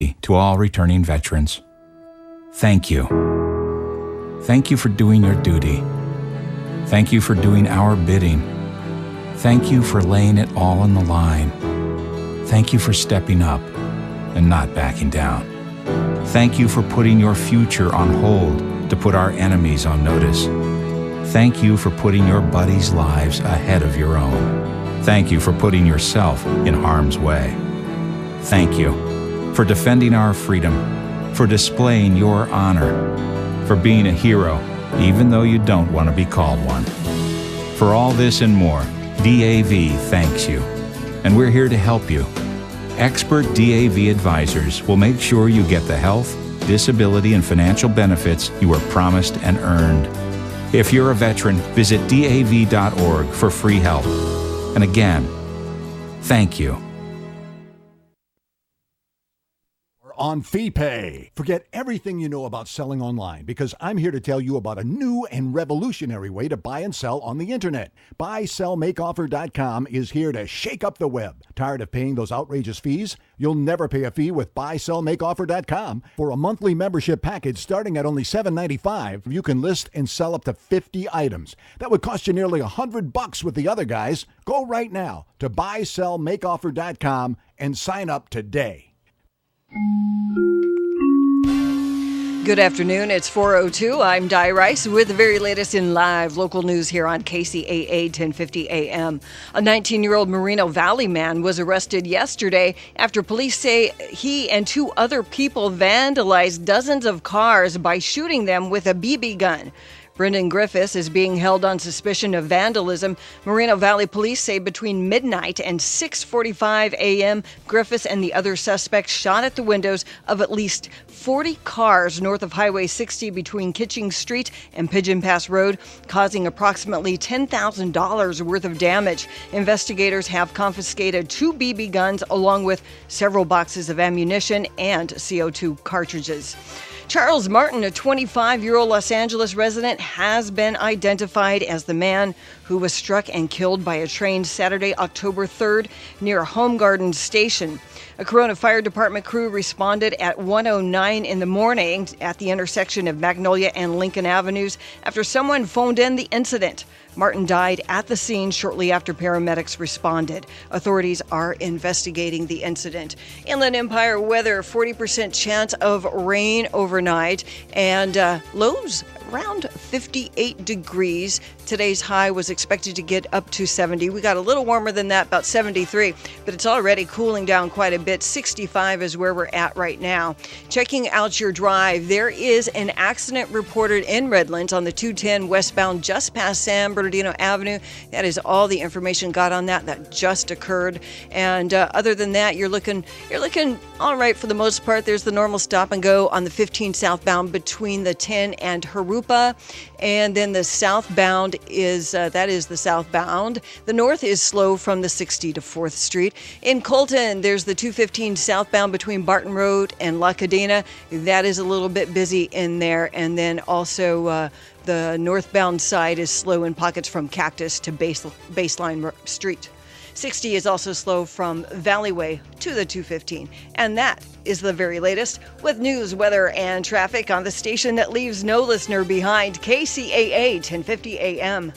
To all returning veterans, thank you. Thank you for doing your duty. Thank you for doing our bidding. Thank you for laying it all on the line. Thank you for stepping up and not backing down. Thank you for putting your future on hold to put our enemies on notice. Thank you for putting your buddies' lives ahead of your own. Thank you for putting yourself in harm's way. Thank you for defending our freedom, for displaying your honor, for being a hero, even though you don't want to be called one. For all this and more, DAV thanks you, and we're here to help you. Expert DAV advisors will make sure you get the health, disability, and financial benefits you were promised and earned. If you're a veteran, visit DAV.org for free help. And again, thank you. On FeePay. Forget everything you know about selling online, because I'm here to tell you about a new and revolutionary way to buy and sell on the internet. BuySellMakeOffer.com is here to shake up the web. Tired of paying those outrageous fees? You'll never pay a fee with BuySellMakeOffer.com. For a monthly membership package starting at only $7.95, you can list and sell up to 50 items. That would cost you nearly $100 with the other guys. Go right now to BuySellMakeOffer.com and sign up today. Good afternoon. It's 4:02. I'm Di Rice with the very latest in live local news here on Kcaa 1050 AM. A 19-year-old Moreno Valley man was arrested yesterday after police say he and two other people vandalized dozens of cars by shooting them with a BB gun. Brendan Griffiths is being held on suspicion of vandalism. Moreno Valley police say between midnight and 6:45 a.m., Griffiths and the other suspects shot at the windows of at least 40 cars north of Highway 60 between Kitching Street and Pigeon Pass Road, causing approximately $10,000 worth of damage. Investigators have confiscated 2 BB guns along with several boxes of ammunition and CO2 cartridges. Charles Martin, a 25-year-old Los Angeles resident, has been identified as the man who was struck and killed by a train Saturday, October 3rd, near Home Garden Station. A Corona Fire Department crew responded at 1:09 in the morning at the intersection of Magnolia and Lincoln Avenues after someone phoned in the incident. Martin died at the scene shortly after paramedics responded. Authorities are investigating the incident. Inland Empire weather, 40% chance of rain overnight, and lows around 58 degrees. Today's high was expected to get up to 70. We got a little warmer than that, about 73, but it's already cooling down quite a bit. 65 is where we're at right now. Checking out your drive, there is an accident reported in Redlands on the 210 westbound just past San Bernardino Avenue. That is all the information got on that. That just occurred. And other than that, you're looking all right for the most part. There's the normal stop and go on the 15 southbound between the 10 and Harupa. And then the southbound is the southbound. The north is slow from the 60 to 4th Street. In Colton, there's the 215 southbound between Barton Road and La Cadena. That is a little bit busy in there. And then also the northbound side is slow in pockets from Cactus to Baseline Street. 60 is also slow from Valleyway to the 215. And that is the very latest with news, weather, and traffic on the station that leaves no listener behind, Kcaa 1050 AM.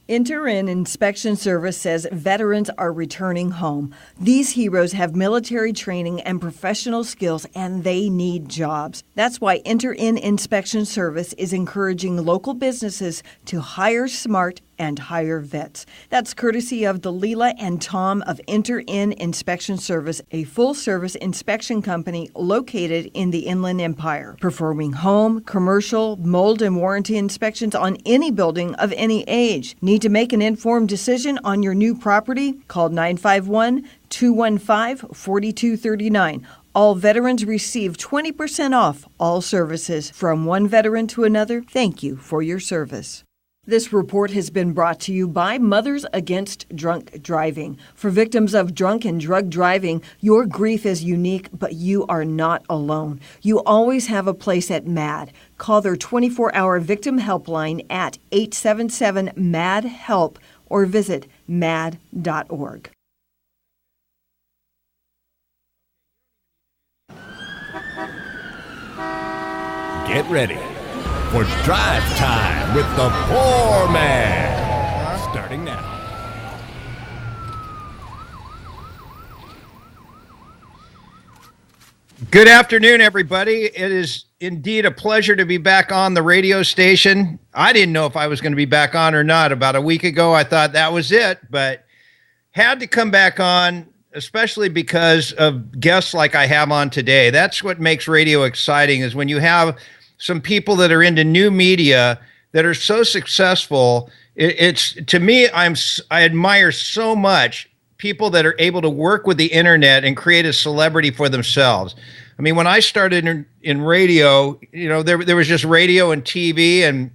Interim Inspection Service says veterans are returning home. These heroes have military training and professional skills, and they need jobs. That's why Interim Inspection Service is encouraging local businesses to hire smart and hire vets. That's courtesy of the Leela and Tom of Interim Inspection Service, a full-service inspection company located in the Inland Empire, performing home, commercial, mold, and warranty inspections on any building of any age. Need to make an informed decision on your new property? Call 951-215-4239. All veterans receive 20% off all services. From one veteran to another, thank you for your service. This report has been brought to you by Mothers Against Drunk Driving. For victims of drunk and drug driving, your grief is unique, but you are not alone. You always have a place at MAD. Call their 24-hour victim helpline at 877-MAD-HELP or visit mad.org. Get ready for Drive Time with the Poorman. Starting now. Good afternoon, everybody. It is indeed a pleasure to be back on the radio station. I didn't know if I was going to be back on or not. About a week ago, I thought that was it, but had to come back on, especially because of guests like I have on today. That's what makes radio exciting, is when you have some people that are into new media that are so successful. It's to me, I admire so much people that are able to work with the internet and create a celebrity for themselves. I mean, when I started in radio, there was just radio and TV, and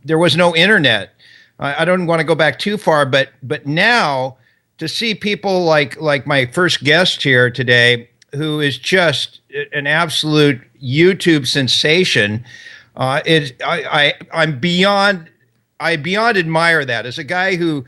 there was no internet. I don't want to go back too far, but now to see people like my first guest here today, who is just an absolute YouTube sensation, I beyond admire that. As a guy who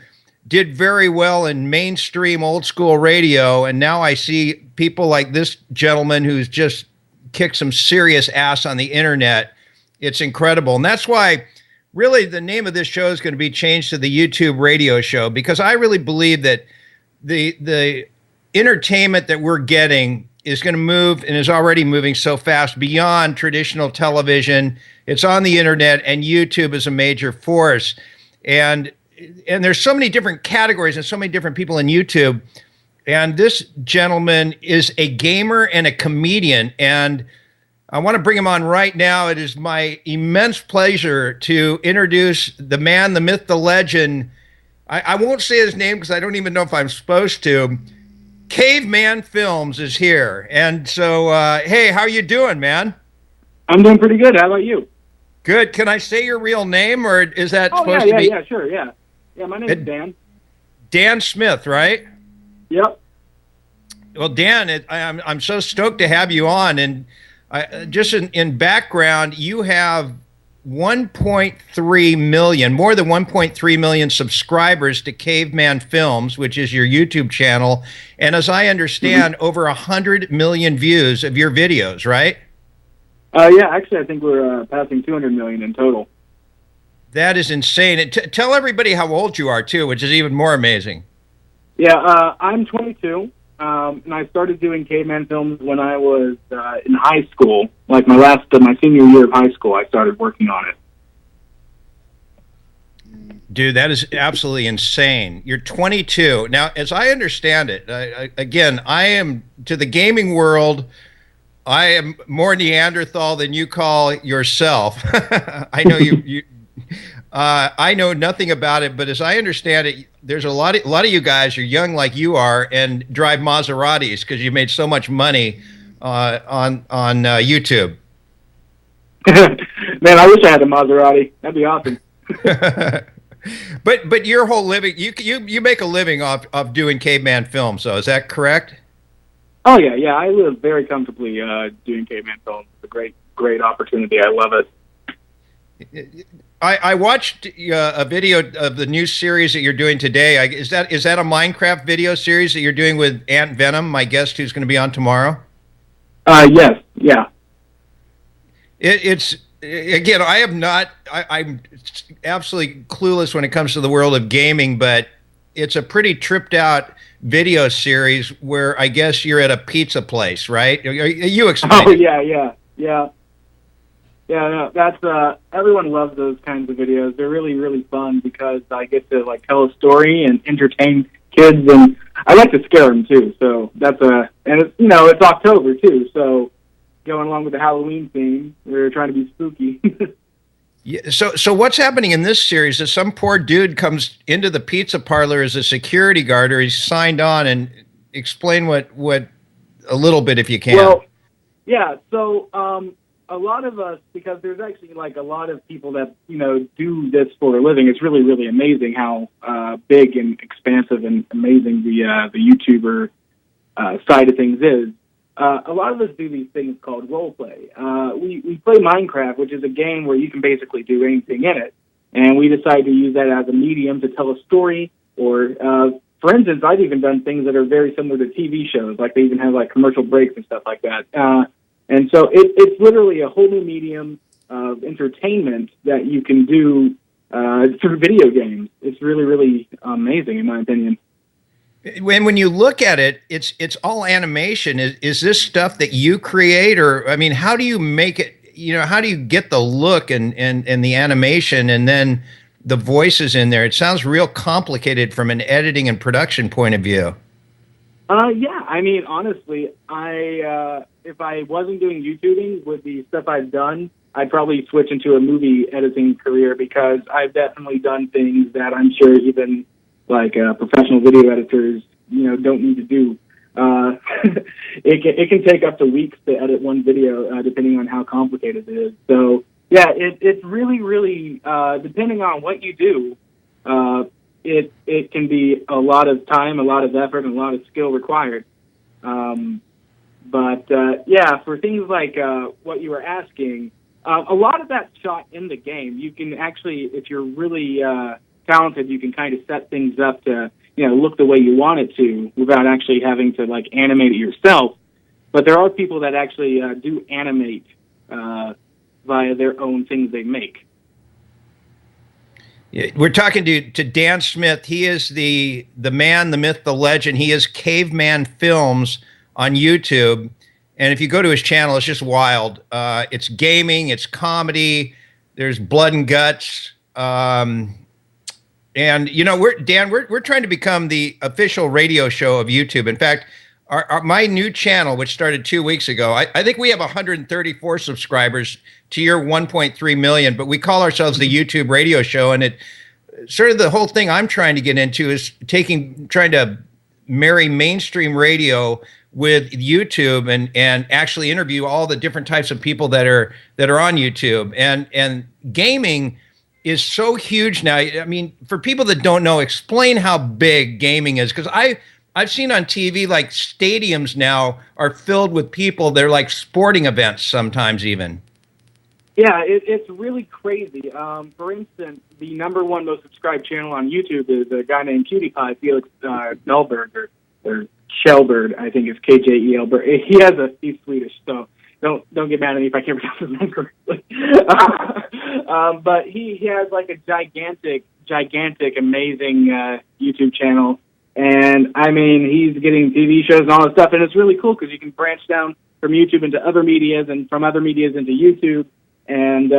did very well in mainstream old school radio, and now I see people like this gentleman who's just kicked some serious ass on the internet. It's incredible. And that's why really the name of this show is going to be changed to the YouTube radio show, because I really believe that the entertainment that we're getting is going to move, and is already moving so fast beyond traditional television. It's on the internet, and YouTube is a major force. And there's so many different categories and so many different people in YouTube. And this gentleman is a gamer and a comedian. And I want to bring him on right now. It is my immense pleasure to introduce the man, the myth, the legend. I won't say his name because I don't even know if I'm supposed to. Caveman Films is here. And so, hey, how are you doing, man? I'm doing pretty good. How about you? Good. Can I say your real name, or is that supposed to be? Yeah, sure, yeah. Yeah, my name is Dan. Dan Smith, right? Yep. Well, Dan, I'm so stoked to have you on. And just in background, you have 1.3 million, more than 1.3 million subscribers to Caveman Films, which is your YouTube channel. And as I understand, over 100 million views of your videos, right? Yeah, actually, I think we're passing 200 million in total. That is insane. And tell everybody how old you are, too, which is even more amazing. Yeah, I'm 22, and I started doing Caveman Films when I was in high school. Like my senior year of high school, I started working on it. Dude, that is absolutely insane. You're 22. Now, as I understand it, again, I am, to the gaming world, I am more Neanderthal than you call yourself. I know you I know nothing about it, but as I understand it, there's a lot of you guys are young like you are and drive Maseratis because you made so much money on YouTube. Man, I wish I had a Maserati. That'd be awesome. But your whole living, you make a living off doing Caveman Films, so is that correct? Oh yeah. I live very comfortably doing Caveman Films. It's a great opportunity. I love it. I watched a video of the new series that you're doing today. Is that a Minecraft video series that you're doing with Ant Venom, my guest who's going to be on tomorrow? Yes, yeah. It's again, I'm absolutely clueless when it comes to the world of gaming, but it's a pretty tripped out video series where I guess you're at a pizza place, right? You explain. Oh yeah. Yeah, no, that's everyone loves those kinds of videos. They're really, really fun because I get to tell a story and entertain kids, and I like to scare them too. So that's and it's October too, so going along with the Halloween theme, we're trying to be spooky. Yeah. So what's happening in this series is some poor dude comes into the pizza parlor as a security guard, or he's signed on, and explain what a little bit if you can. Well, yeah. So a lot of us, because there's actually a lot of people that do this for a living. It's really, really amazing how big and expansive and amazing the YouTuber side of things is. A lot of us do these things called role play. We play Minecraft, which is a game where you can basically do anything in it. And we decided to use that as a medium to tell a story. Or, for instance, I've even done things that are very similar to TV shows. Like they even have commercial breaks and stuff like that. And so it's literally a whole new medium of entertainment that you can do through video games. It's really, really amazing, in my opinion. When you look at it, it's all animation. Is this stuff that you create, or I mean, how do you make it? How do you get the look and the animation and then the voices in there? It sounds real complicated from an editing and production point of view. Yeah, I mean, honestly, if I wasn't doing YouTubing with the stuff I've done, I'd probably switch into a movie editing career, because I've definitely done things that I'm sure even like professional video editors, don't need to do. It can take up to weeks to edit one video, depending on how complicated it is. So yeah, it's really, really depending on what you do. It can be a lot of time, a lot of effort, and a lot of skill required. But for things like what you were asking, a lot of that's shot in the game. You can actually, if you're really talented, you can kind of set things up to look the way you want it to without actually having to like animate it yourself. But there are people that actually do animate via their own things they make. We're talking to Dan Smith. He is the man, the myth, the legend. He is Caveman Films on YouTube. And if you go to his channel, it's just wild. It's gaming, it's comedy, there's blood and guts. And we're trying to become the official radio show of YouTube. In fact, my new channel, which started 2 weeks ago, I think we have 134 subscribers to your 1.3 million, but we call ourselves the YouTube radio show. And it sort of the whole thing I'm trying to get into is trying to marry mainstream radio with YouTube and actually interview all the different types of people that are on YouTube. And gaming is so huge now. I mean, for people that don't know, explain how big gaming is, because I've seen on TV like stadiums now are filled with people. They're like sporting events sometimes even. Yeah, it's really crazy. For instance, the number one most subscribed channel on YouTube is a guy named PewDiePie, Felix Melberg, or Shellbird, I think it's Kjel. He's Swedish, so don't get mad at me if I can't pronounce his name correctly. But he has like a gigantic, amazing YouTube channel. And I mean, he's getting TV shows and all this stuff, and it's really cool because you can branch down from YouTube into other medias and from other medias into YouTube. And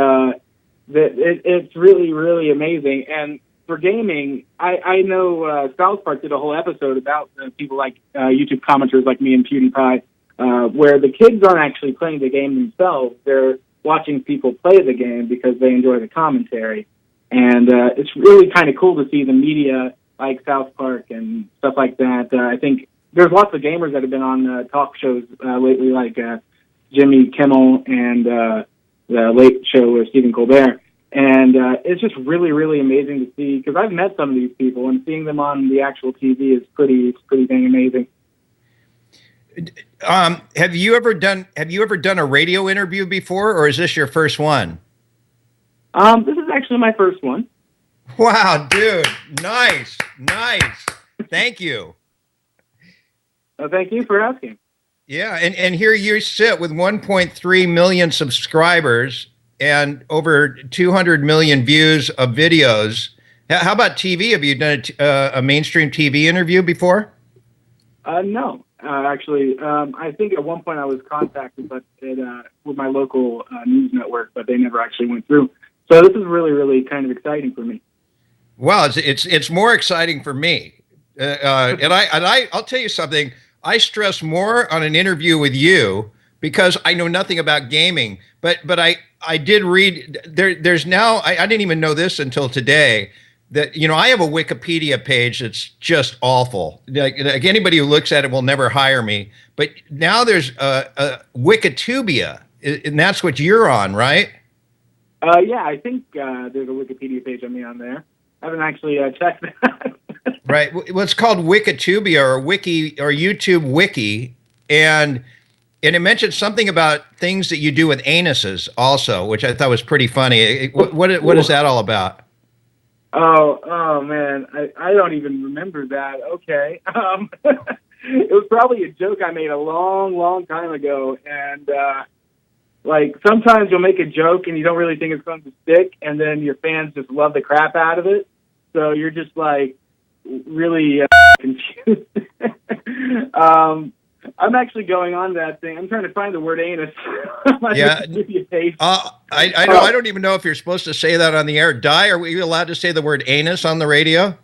it's really, really amazing. And for gaming, I know South Park did a whole episode about people like YouTube commenters like me and PewDiePie, where the kids aren't actually playing the game themselves. They're watching people play the game because they enjoy the commentary. And it's really kind of cool to see the media like South Park and stuff like that. I think there's lots of gamers that have been on talk shows lately, like Jimmy Kimmel and the Late Show with Stephen Colbert. And it's just really, really amazing to see, because I've met some of these people, and seeing them on the actual TV is pretty dang amazing. Have you ever done a radio interview before, or is this your first one? This is actually my first one. Wow, dude. Nice. Thank you. Thank you for asking. Yeah, and here you sit with 1.3 million subscribers and over 200 million views of videos. How about TV? Have you done a mainstream TV interview before? No. Actually, I think at one point I was contacted with my local news network, but they never actually went through. So this is really, really kind of exciting for me. Well, it's more exciting for me, and I'll tell you something. I stress more on an interview with you because I know nothing about gaming, but I did read there's now I didn't even know this until today that I have a Wikipedia page that's just awful. Like anybody who looks at it will never hire me. But now there's a Wikitubia, and that's what you're on, right? Yeah, I think there's a Wikipedia page on me on there. I haven't actually checked that. Right. Well, it's called Wikitubia or Wiki or YouTube Wiki, and it mentioned something about things that you do with anuses also, which I thought was pretty funny. What is that all about? Oh man, I don't even remember that. Okay. It was probably a joke I made a long time ago, and like sometimes you'll make a joke and you don't really think it's going to stick, and then your fans just love the crap out of it. So you're just like really confused. I'm actually going on that thing. I'm trying to find the word anus. Yeah. I don't even know if you're supposed to say that on the air. Di, are we allowed to say the word anus on the radio?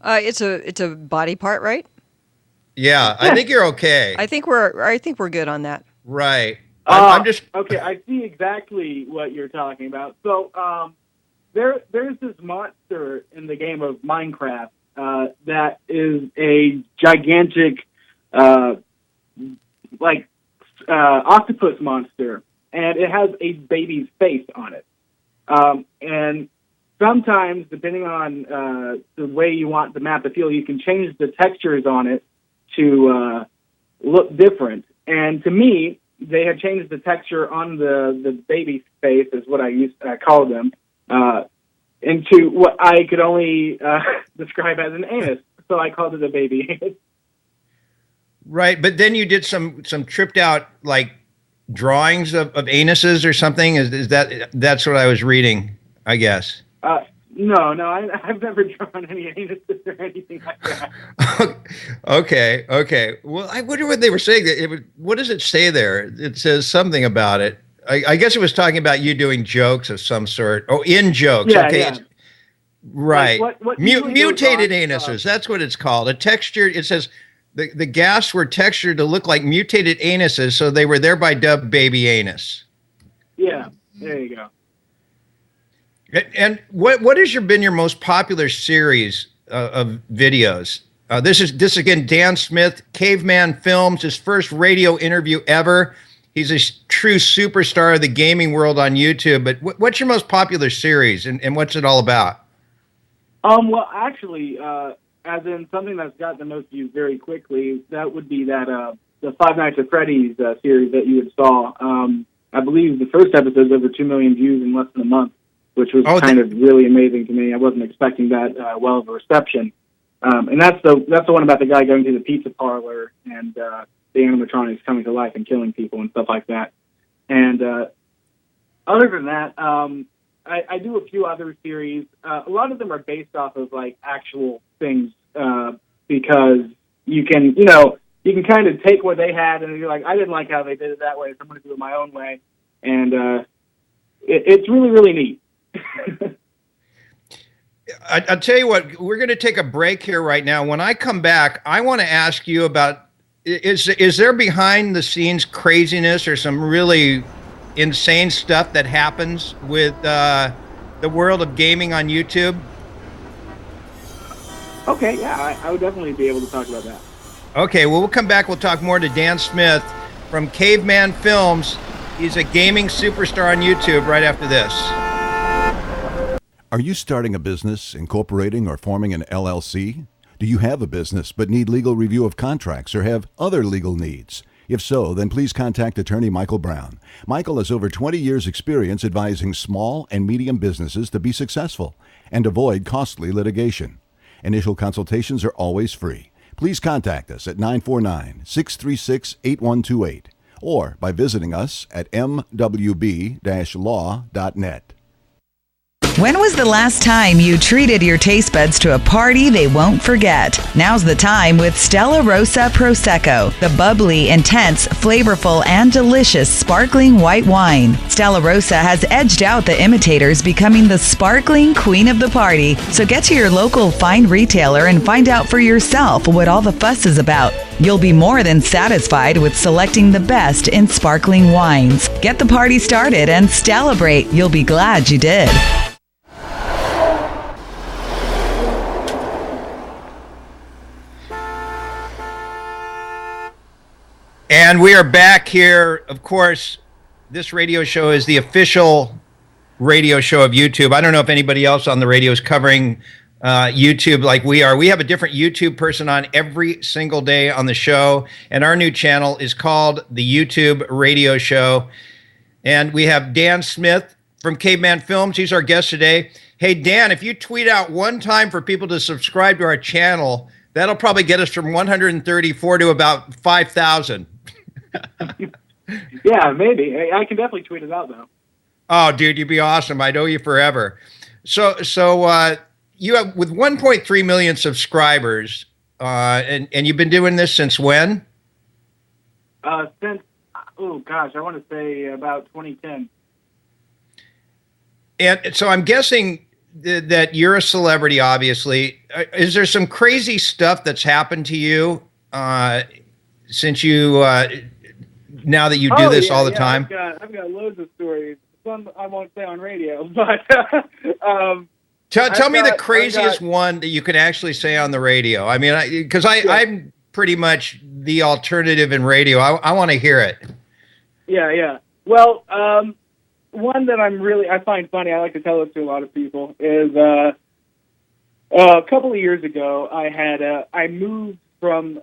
It's a body part, right? Yeah, I think you're okay. I think we're good on that. Right. I'm just okay. I see exactly what you're talking about. So there's this monster in the game of Minecraft that is a gigantic octopus monster, and it has a baby's face on it. And sometimes, depending on the way you want the map to feel, you can change the textures on it to look different. And to me, they had changed the texture on the baby's face, is what I call them, into what I could only describe as an anus. So I called it a baby anus. right. But then you did some tripped out like drawings of anuses or something. Is that's what I was reading, I guess. No, I've never drawn any anuses or anything like that. Okay. Well, I wonder what they were saying. What does it say there? It says something about it. I guess it was talking about you doing jokes of some sort. Oh, in jokes. Yeah, okay. yeah. Right. Like what mutated anuses. That's what it's called. A texture. It says the gases were textured to look like mutated anuses, so they were thereby dubbed baby anus. Yeah. There you go. And what has been your most popular series of videos? This is again Dan Smith, Caveman Films, his first radio interview ever. He's a true superstar of the gaming world on YouTube. But what's your most popular series, and what's it all about? Well, actually, as in something that's got the most views very quickly, that would be that the Five Nights at Freddy's series that you had saw. I believe the first episode's over 2 million views in less than a month, which was kind of really amazing to me. I wasn't expecting that well of a reception. And that's the one about the guy going to the pizza parlor and the animatronics coming to life and killing people and stuff like that. And other than that, I do a few other series. A lot of them are based off of like actual things because you can kind of take what they had and you're like, I didn't like how they did it that way, so I'm going to do it my own way. And it's really, really neat. I'll tell you what, we're going to take a break here right now. When I come back, I want to ask you about, is there behind the scenes craziness or some really insane stuff that happens with the world of gaming on YouTube? Okay, yeah, I would definitely be able to talk about that. Okay, well, we'll come back. We'll talk more to Dan Smith from Caveman Films. He's a gaming superstar on YouTube right after this. Are you starting a business, incorporating, or forming an LLC? Do you have a business but need legal review of contracts or have other legal needs? If so, then please contact attorney Michael Brown. Michael has over 20 years' experience advising small and medium businesses to be successful and avoid costly litigation. Initial consultations are always free. Please contact us at 949-636-8128 or by visiting us at mwb-law.net. When was the last time you treated your taste buds to a party they won't forget? Now's the time with Stella Rosa Prosecco, the bubbly, intense, flavorful, and delicious sparkling white wine. Stella Rosa has edged out the imitators, becoming the sparkling queen of the party. So get to your local fine retailer and find out for yourself what all the fuss is about. You'll be more than satisfied with selecting the best in sparkling wines. Get the party started and celebrate. You'll be glad you did. And we are back here. Of course, this radio show is the official radio show of YouTube. I don't know if anybody else on the radio is covering YouTube like we are. We have a different YouTube person on every single day on the show, and our new channel is called the YouTube Radio Show. And we have Dan Smith from Caveman Films. He's our guest today. Hey, Dan, if you tweet out one time for people to subscribe to our channel, that'll probably get us from 134 to about 5,000. Yeah, maybe. I can definitely tweet it out though. Oh, dude, you'd be awesome. I know you forever. So you have with 1.3 million subscribers, and you've been doing this since when? Since oh gosh, I want to say about 2010. And so I'm guessing that you're a celebrity, obviously. Is there some crazy stuff that's happened to you since you now that you do this all the time? I've got loads of stories. Some I won't say on radio, but tell me the craziest one that you can actually say on the radio. I mean, because I'm pretty much the alternative in radio. I want to hear it. Yeah. Well, one that I find funny, I like to tell this to a lot of people, is a couple of years ago, I moved from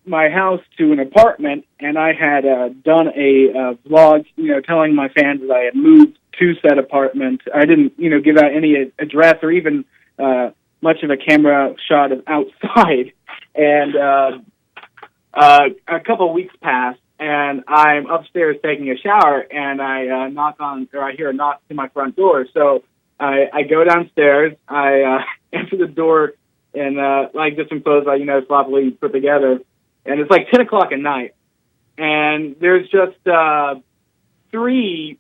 my house to an apartment, and I had done a vlog, telling my fans that I had moved to said apartment. I didn't, give out any address or even much of a camera shot of outside. And a couple of weeks passed, and I'm upstairs taking a shower, and I hear a knock to my front door. So I go downstairs, I enter the door, and just some clothes I sloppily put together, and it's like 10 o'clock at night, and there's just 3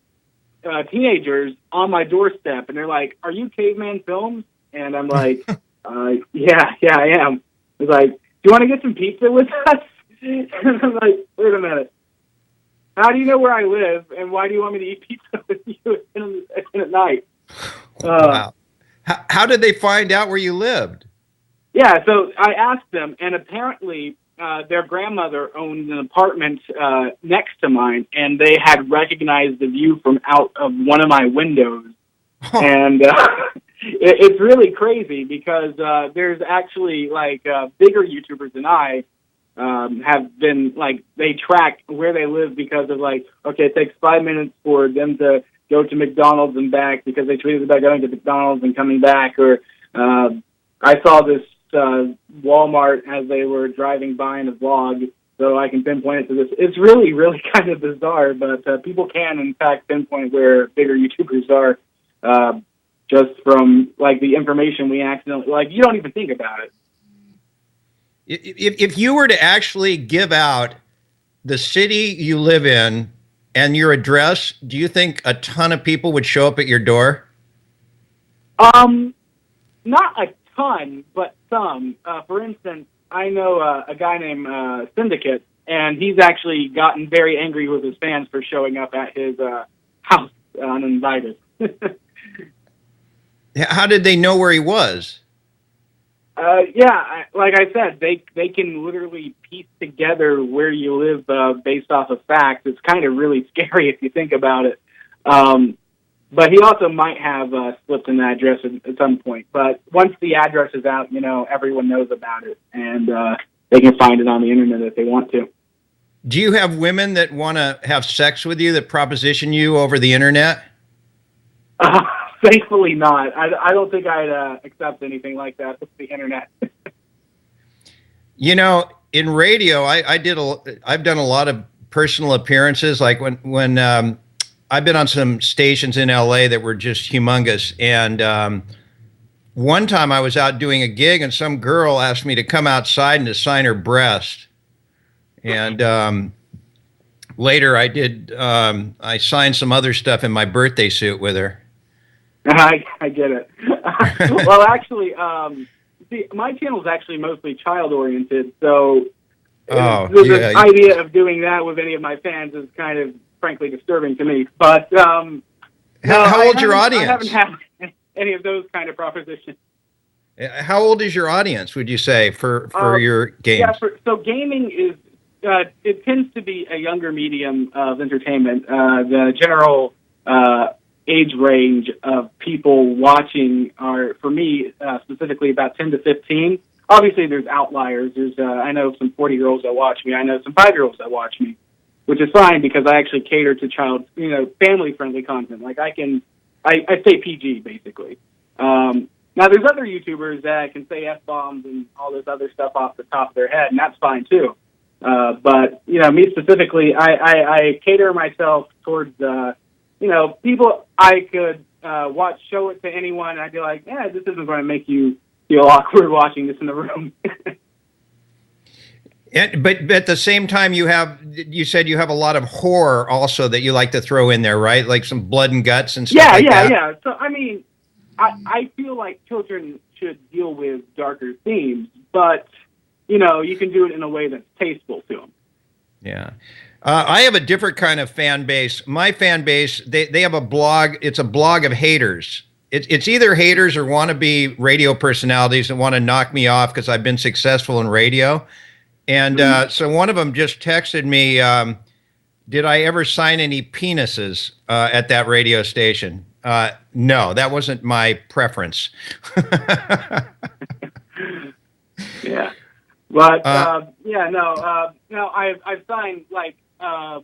teenagers on my doorstep, and they're like, "Are you Caveman Films?" And I'm like, "Yeah, I am." It's like, "Do you want to get some pizza with us?" And I'm like, "Wait a minute. How do you know where I live, and why do you want me to eat pizza with you at night?" Wow. How did they find out where you lived? Yeah, so I asked them, and apparently their grandmother owned an apartment next to mine, and they had recognized the view from out of one of my windows. And it's really crazy because there's actually bigger YouTubers than I have been they track where they live because of okay, it takes 5 minutes for them to go to McDonald's and back because they tweeted about going to McDonald's and coming back. Or I saw this Walmart as they were driving by in a vlog, so I can pinpoint it to this. It's really, really kind of bizarre, but people can in fact pinpoint where bigger YouTubers are just from the information we accidentally you don't even think about it. If you were to actually give out the city you live in and your address, do you think a ton of people would show up at your door? Not a ton, but some. For instance, I know a guy named Syndicate, and he's actually gotten very angry with his fans for showing up at his house uninvited. How did they know where he was? Like I said, they can literally piece together where you live based off of facts. It's kind of really scary if you think about it. But he also might have slipped an address at some point. But once the address is out, everyone knows about it, and they can find it on the internet if they want to. Do you have women that want to have sex with you that proposition you over the internet? Thankfully not. I don't think I'd accept anything like that with the internet. In radio, I've done a lot of personal appearances. Like when I've been on some stations in LA that were just humongous. And one time I was out doing a gig and some girl asked me to come outside and to sign her breast. And later I did, I signed some other stuff in my birthday suit with her. I get it. Well, actually, see, my channel is actually mostly child-oriented, so the idea of doing that with any of my fans is kind of, frankly, disturbing to me. But how old's your audience? I haven't had any of those kind of propositions. How old is your audience, would you say, for your games? Yeah, so gaming is, it tends to be a younger medium of entertainment. The general age range of people watching are, for me, specifically about 10 to 15. Obviously, there's outliers. There's, I know some 40-year-olds that watch me. I know some 5-year-olds that watch me, which is fine because I actually cater to family-friendly content. I say PG, basically. Now, there's other YouTubers that can say F-bombs and all this other stuff off the top of their head, and that's fine, too. But, you know, me specifically, I cater myself towards, you know, people I could show it to anyone, and I'd be like, yeah, this isn't going to make you feel awkward watching this in the room. But at the same time, you said you have a lot of horror also that you like to throw in there, right? Like some blood and guts and stuff like that. Yeah. So, I mean, I feel like children should deal with darker themes, but, you know, you can do it in a way that's tasteful to them. Yeah. I have a different kind of fan base. My fan base, they have a blog. It's a blog of haters. It's either haters or wannabe radio personalities that want to knock me off because I've been successful in radio. And so one of them just texted me, did I ever sign any penises at that radio station? No, that wasn't my preference. Yeah. But, I've signed, like,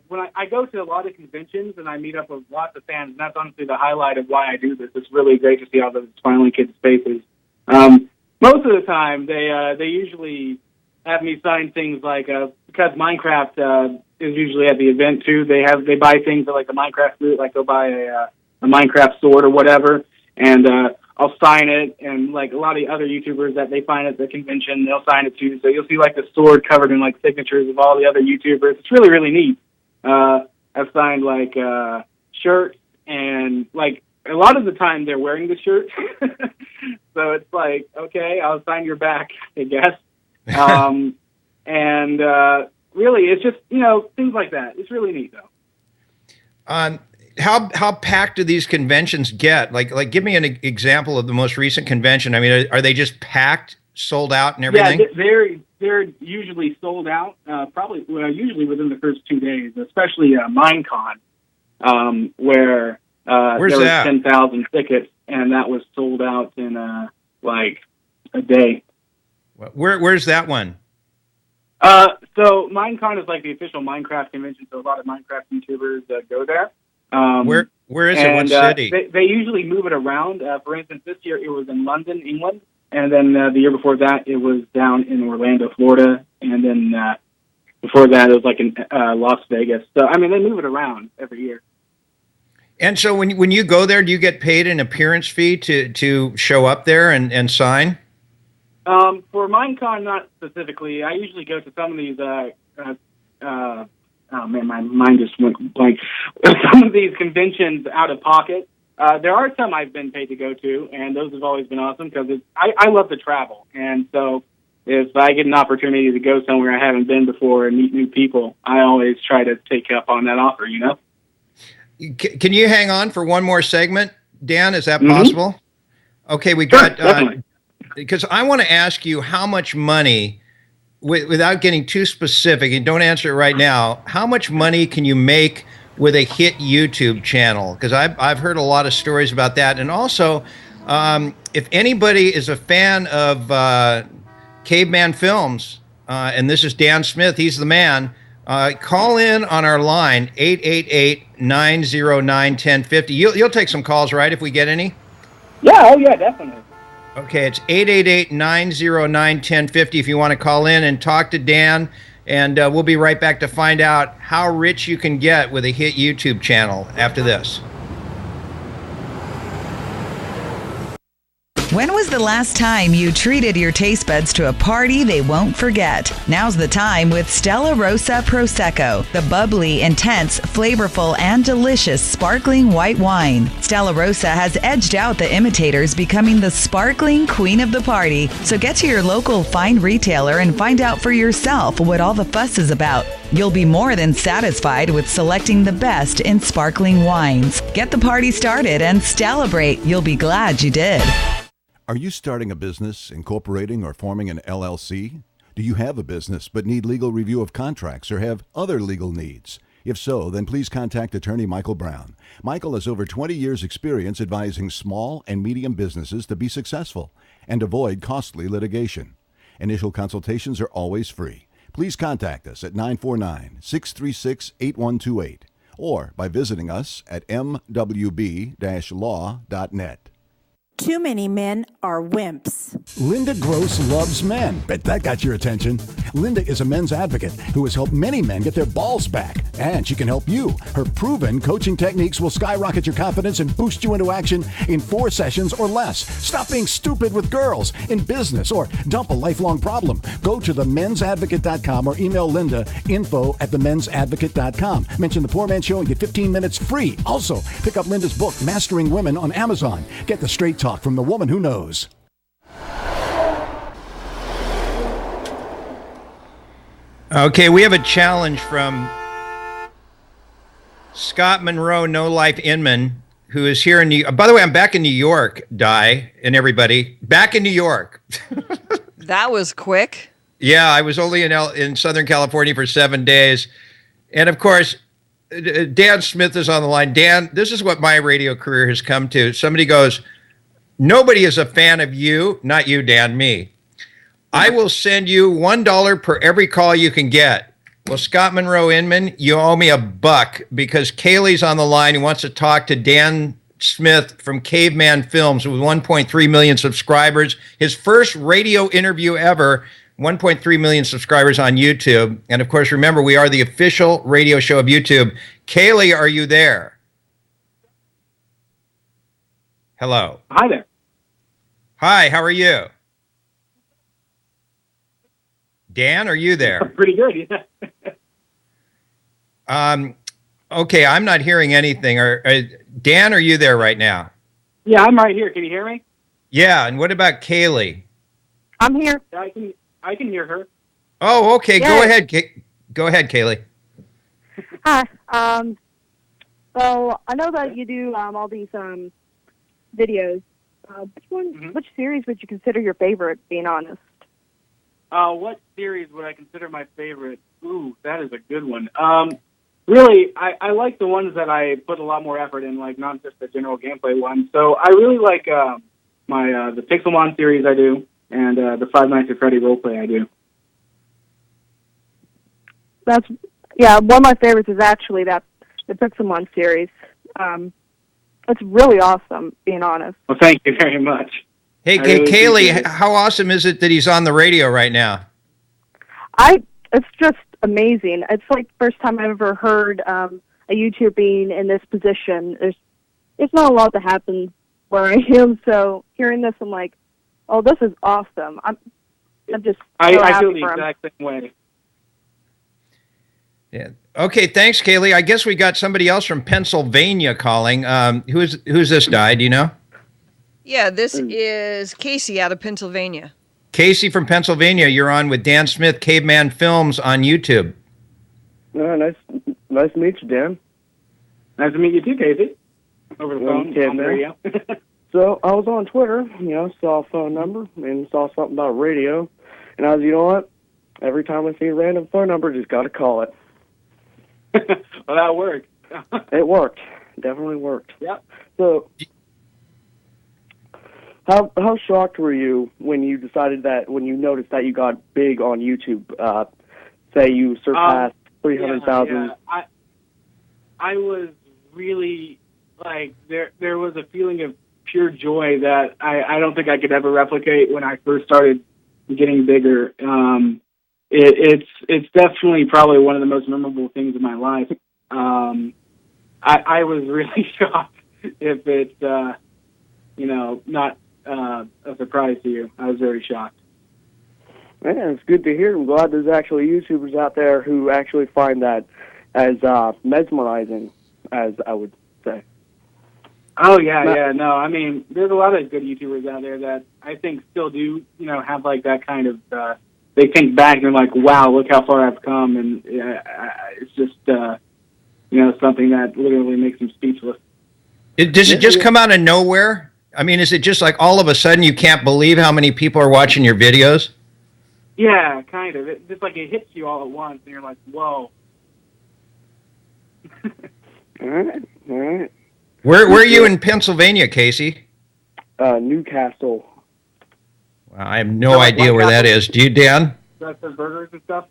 when I go to a lot of conventions and I meet up with lots of fans, and that's honestly the highlight of why I do this. It's really great to see all those smiling kids' faces. Most of the time, they usually have me sign things like, because Minecraft is usually at the event too, they buy things at, like, the Minecraft booth, like they'll buy a Minecraft sword or whatever, and I'll sign it, and, like, a lot of the other YouTubers that they find at the convention, they'll sign it too. So you'll see, like, the sword covered in, like, signatures of all the other YouTubers. It's really, really neat. I've signed, like, shirts, and, like, a lot of the time they're wearing the shirt. So it's like, okay, I'll sign your back, I guess. Really, it's just, you know, things like that. It's really neat, though. How packed do these conventions get? Like, give me an example of the most recent convention. I mean, are they just packed, sold out, and everything? Yeah, they're usually sold out. Usually within the first 2 days, especially Minecon, where there was 10,000 tickets, and that was sold out in like a day. Where's that one? So Minecon is like the official Minecraft convention, so a lot of Minecraft YouTubers go there. Where is it? What city? They usually move it around. For instance, this year it was in London, England, and then the year before that it was down in Orlando, Florida, and then before that it was like in Las Vegas. So I mean, they move it around every year. And so when you go there, do you get paid an appearance fee to show up there and sign? For Minecon, not specifically. I usually go to some of these. Oh man, my mind just went blank. Some of these conventions out of pocket. There are some I've been paid to go to, and those have always been awesome because I love to travel, and so if I get an opportunity to go somewhere I haven't been before and meet new people, I always try to take up on that offer. You know. Can you hang on for one more segment, Dan? Is that possible? Mm-hmm. Okay, we got. Definitely. Because I want to ask you how much money, without getting too specific, and don't answer it right now, how much money can you make with a hit YouTube channel? Because I've heard a lot of stories about that. And also, if anybody is a fan of Caveman Films, and this is Dan Smith, he's the man, call in on our line, 888-909-1050. You'll take some calls, right, if we get any? Yeah, definitely. Okay, it's 888-909-1050 if you want to call in and talk to Dan, and we'll be right back to find out how rich you can get with a hit YouTube channel after this. When was the last time you treated your taste buds to a party they won't forget? Now's the time with Stella Rosa Prosecco, the bubbly, intense, flavorful, and delicious sparkling white wine. Stella Rosa has edged out the imitators, becoming the sparkling queen of the party. So get to your local fine retailer and find out for yourself what all the fuss is about. You'll be more than satisfied with selecting the best in sparkling wines. Get the party started and celebrate. You'll be glad you did. Are you starting a business, incorporating, or forming an LLC? Do you have a business but need legal review of contracts or have other legal needs? If so, then please contact attorney Michael Brown. Michael has over 20 years' experience advising small and medium businesses to be successful and avoid costly litigation. Initial consultations are always free. Please contact us at 949-636-8128 or by visiting us at mwb-law.net. Too many men are wimps. Linda Gross loves men. Bet that got your attention. Linda is a men's advocate who has helped many men get their balls back. And she can help you. Her proven coaching techniques will skyrocket your confidence and boost you into action in 4 sessions or less. Stop being stupid with girls, in business, or dump a lifelong problem. Go to themensadvocate.com or email Linda info@themensadvocate.com. Mention the Poor Man Show and get 15 minutes free. Also, pick up Linda's book, Mastering Women, on Amazon. Get the straight talk from the woman who knows. Okay, we have a challenge from Scott Monroe, No Life Inman, who is here in New York. By the way, I'm back in New York, Di, and everybody. Back in New York. That was quick. Yeah, I was only in Southern California for 7 days. And of course, Dan Smith is on the line. Dan, this is what my radio career has come to. Somebody goes, nobody is a fan of you, not you, Dan, me. I will send you $1 per every call you can get. Well, Scott Monroe Inman, you owe me $1 because Kaylee's on the line who wants to talk to Dan Smith from Caveman Films with 1.3 million subscribers. His first radio interview ever, 1.3 million subscribers on YouTube. And of course, remember, we are the official radio show of YouTube. Kaylee, are you there? Hello. Hi there. Hi, how are you? Dan, are you there? Pretty good, yeah. Okay, I'm not hearing anything. Dan, are you there right now? Yeah, I'm right here. Can you hear me? Yeah, and what about Kaylee? I'm here. I can hear her. Oh, okay. Yeah. Go ahead. Go ahead, Kaylee. Hi. So I know that you do all these videos. Which series would you consider your favorite, being honest? What series would I consider my favorite? Ooh, that is a good one. Really, I like the ones that I put a lot more effort in, like not just the general gameplay ones. So I really like the Pixelmon series I do, and the Five Nights at Freddy roleplay I do. One of my favorites is actually the Pixelmon series. It's really awesome, being honest. Well, thank you very much. Hey, Kaylee, how awesome is it that he's on the radio right now? It's just amazing. It's like the first time I've ever heard a YouTuber being in this position. It's not a lot that happens where I am, so hearing this, I'm like, oh, this is awesome. I'm just so I happy feel the for him. exact same way. Yeah. Okay, thanks, Kaylee. I guess we got somebody else from Pennsylvania calling. Who's this guy? Do you know? Yeah, this is Casey out of Pennsylvania. Casey from Pennsylvania, you're on with Dan Smith, Caveman Films on YouTube. Nice to meet you, Dan. Nice to meet you too, Casey. Over the phone, on the radio. So I was on Twitter, saw a phone number and saw something about radio, and I was, you know what? Every time I see a random phone number, just got to call it. Well, that worked. It worked. Definitely worked. Yep. So, how shocked were you when you noticed that you got big on YouTube? Say you surpassed 300,000. Yeah. I was really there was a feeling of pure joy that I don't think I could ever replicate when I first started getting bigger. It's definitely probably one of the most memorable things in my life. I was really shocked if it's not a surprise to you. I was very shocked. Man, it's good to hear. I'm glad there's actually YouTubers out there who actually find that as mesmerizing, as I would say. Oh, yeah. No, I mean, there's a lot of good YouTubers out there that I think still do, have like that kind of, they think back and they're like, wow, look how far I've come. And it's just, something that literally makes them speechless. Does it just come out of nowhere? I mean, is it just like all of a sudden you can't believe how many people are watching your videos? Yeah, kind of. It just it hits you all at once and you're like, whoa. All right. Where are you in Pennsylvania, Casey? Newcastle. Well, I have no idea where that is. Do you, Dan? That's the burgers and stuff?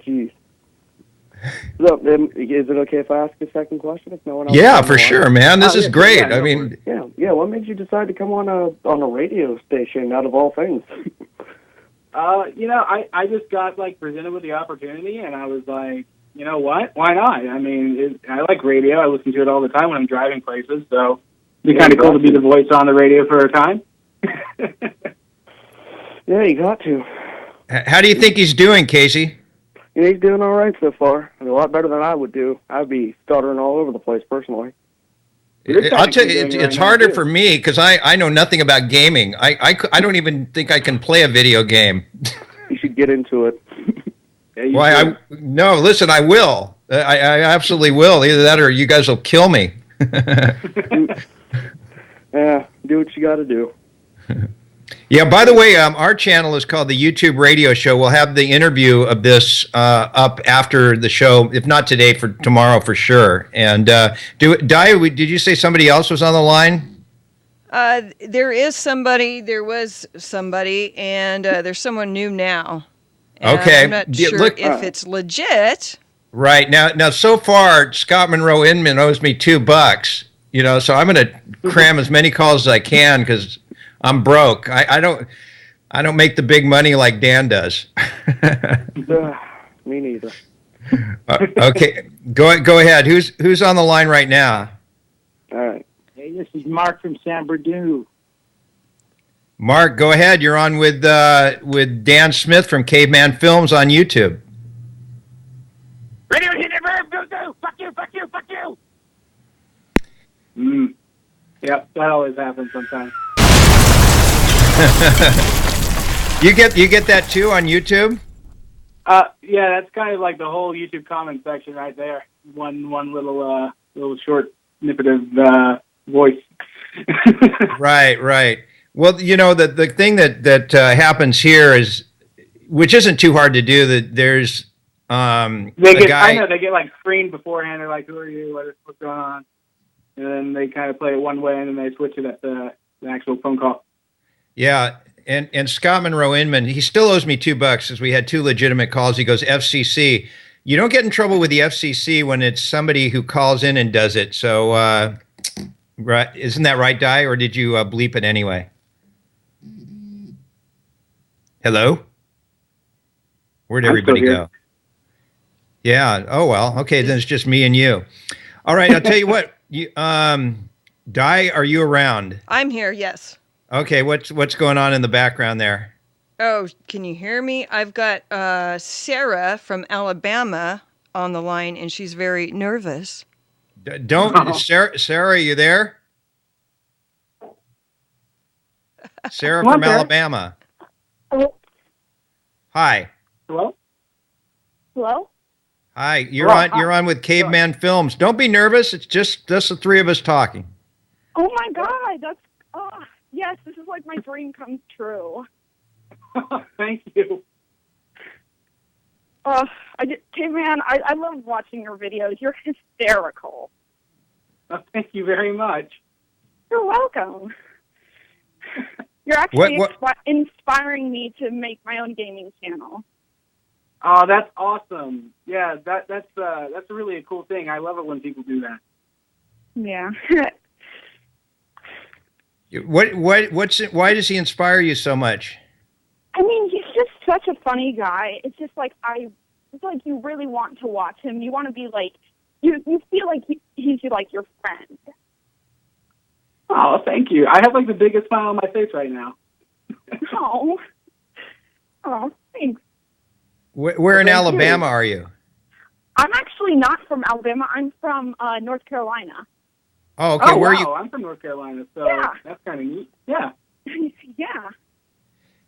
Geez. So, is it okay if I ask a second question? If no one else Yeah, for sure, man. This is great. Yeah, I mean, yeah. What made you decide to come on a radio station out of all things? I just got presented with the opportunity, and I was like, you know what? Why not? I mean, I like radio. I listen to it all the time when I'm driving places, so it'd be kind of cool to be the voice on the radio for a time. Yeah, you got to. how do you think he's doing, Casey? Yeah, he's doing all right so far. A lot better than I would do. I'd be stuttering all over the place personally. I'll tell you, it's harder for me because I know nothing about gaming. I don't even think I can play a video game. You should get into it. Why? No, listen, I will. I absolutely will. Either that or you guys will kill me. Yeah, do what you got to do. Yeah, by the way, our channel is called the YouTube Radio Show. We'll have the interview of this up after the show, if not today, for tomorrow for sure. And did you say somebody else was on the line? There was somebody, and there's someone new now. And okay. I'm not sure if it's legit. Right. Now, so far, Scott Monroe Inman owes me $2, so I'm going to cram as many calls as I can because I'm broke. I don't make the big money like Dan does. Me neither. Okay, go ahead. Who's on the line right now? All right. Hey, this is Mark from San Bernardino. Mark, go ahead. You're on with Dan Smith from Caveman Films on YouTube. Radio hit ever, go, fuck you, fuck you, fuck you. Yep, that always happens sometimes. You get that too on YouTube? Yeah, that's kind of like the whole YouTube comment section right there. One little short snippet of voice. Right. Well, the thing that happens here is, which isn't too hard to do. That there's I know they get screened beforehand. They're like, "Who are you? What's going on?" And then they kind of play it one way, and then they switch it at the actual phone call. Yeah, and Scott Monroe Inman, he still owes me $2 because we had two legitimate calls. He goes, FCC. You don't get in trouble with the FCC when it's somebody who calls in and does it. So, right, isn't that right, Di? Or did you bleep it anyway? Hello? Where'd everybody go? Yeah. Oh, well. Okay, then it's just me and you. All right, I'll tell you what. Di, are you around? I'm here, yes. Okay, what's going on in the background there? Oh, can you hear me? I've got Sarah from Alabama on the line, and she's very nervous. Sarah, are you there? Sarah from Alabama. Hello? Hi. Hello? Hello? Hi, you're on with Caveman Films. Don't be nervous. It's just the three of us talking. Oh my God, yes, this is like my dream comes true. Thank you. Caveman, I love watching your videos. You're hysterical. Thank you very much. You're welcome. You're actually inspiring me to make my own gaming channel. Oh, that's awesome. Yeah, that's really a cool thing. I love it when people do that. Yeah. Why does he inspire you so much? I mean, he's just such a funny guy. It's just like it's like you really want to watch him. You want to be like, you feel like he's like your friend. Oh, thank you. I have the biggest smile on my face right now. Oh, thanks. Where in Alabama are you? I'm actually not from Alabama. I'm from North Carolina. Oh, okay. Where are you? I'm from North Carolina, so yeah. That's kind of neat. Yeah. Yeah.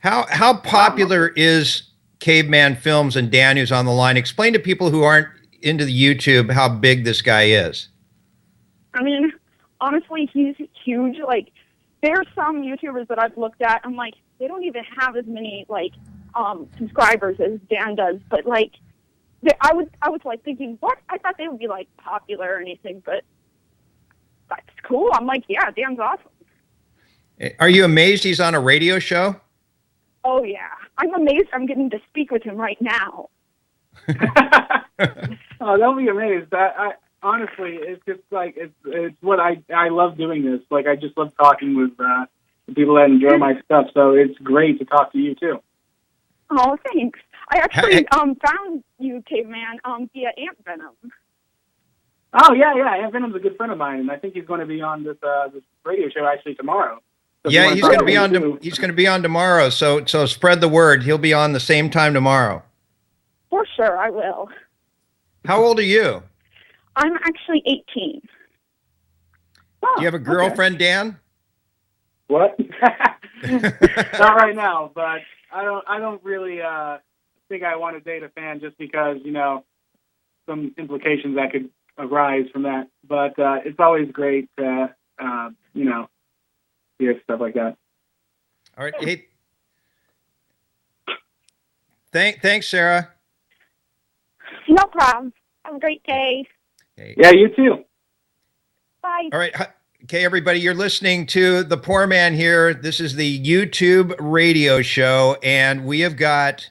How popular is Caveman Films and Dan, who's on the line? Explain to people who aren't into the YouTube how big this guy is. I mean, honestly, he's huge. There's some YouTubers that I've looked at. I'm like, they don't even have as many subscribers as Dan does. But I was thinking, what? I thought they would be popular or anything, but that's cool. I'm like, yeah, Dan's awesome. Are you amazed he's on a radio show? Oh, yeah. I'm amazed I'm getting to speak with him right now. Oh, don't be amazed. I honestly, it's just like it's what I love doing this. Like I just love talking with the people that enjoy my stuff. So it's great to talk to you too. Oh, thanks. I actually found you, Caveman, via Ant Venom. Oh yeah. Ant Venom's a good friend of mine, and I think he's going to be on this radio show actually tomorrow. So yeah, he's going to be on. He's going to be on tomorrow. So spread the word. He'll be on the same time tomorrow. For sure, I will. How old are you? I'm actually 18. Oh, do you have a girlfriend, okay. Dan? What? Not right now, but I don't really think I want to date a fan just because some implications that could arise from that. But it's always great to hear stuff like that. All right. Hey, thanks, Sarah. No problem. Have a great day. Okay. Yeah, you too. Bye. All right. Okay, everybody, you're listening to The Poor Man here. This is the YouTube radio show, and we have got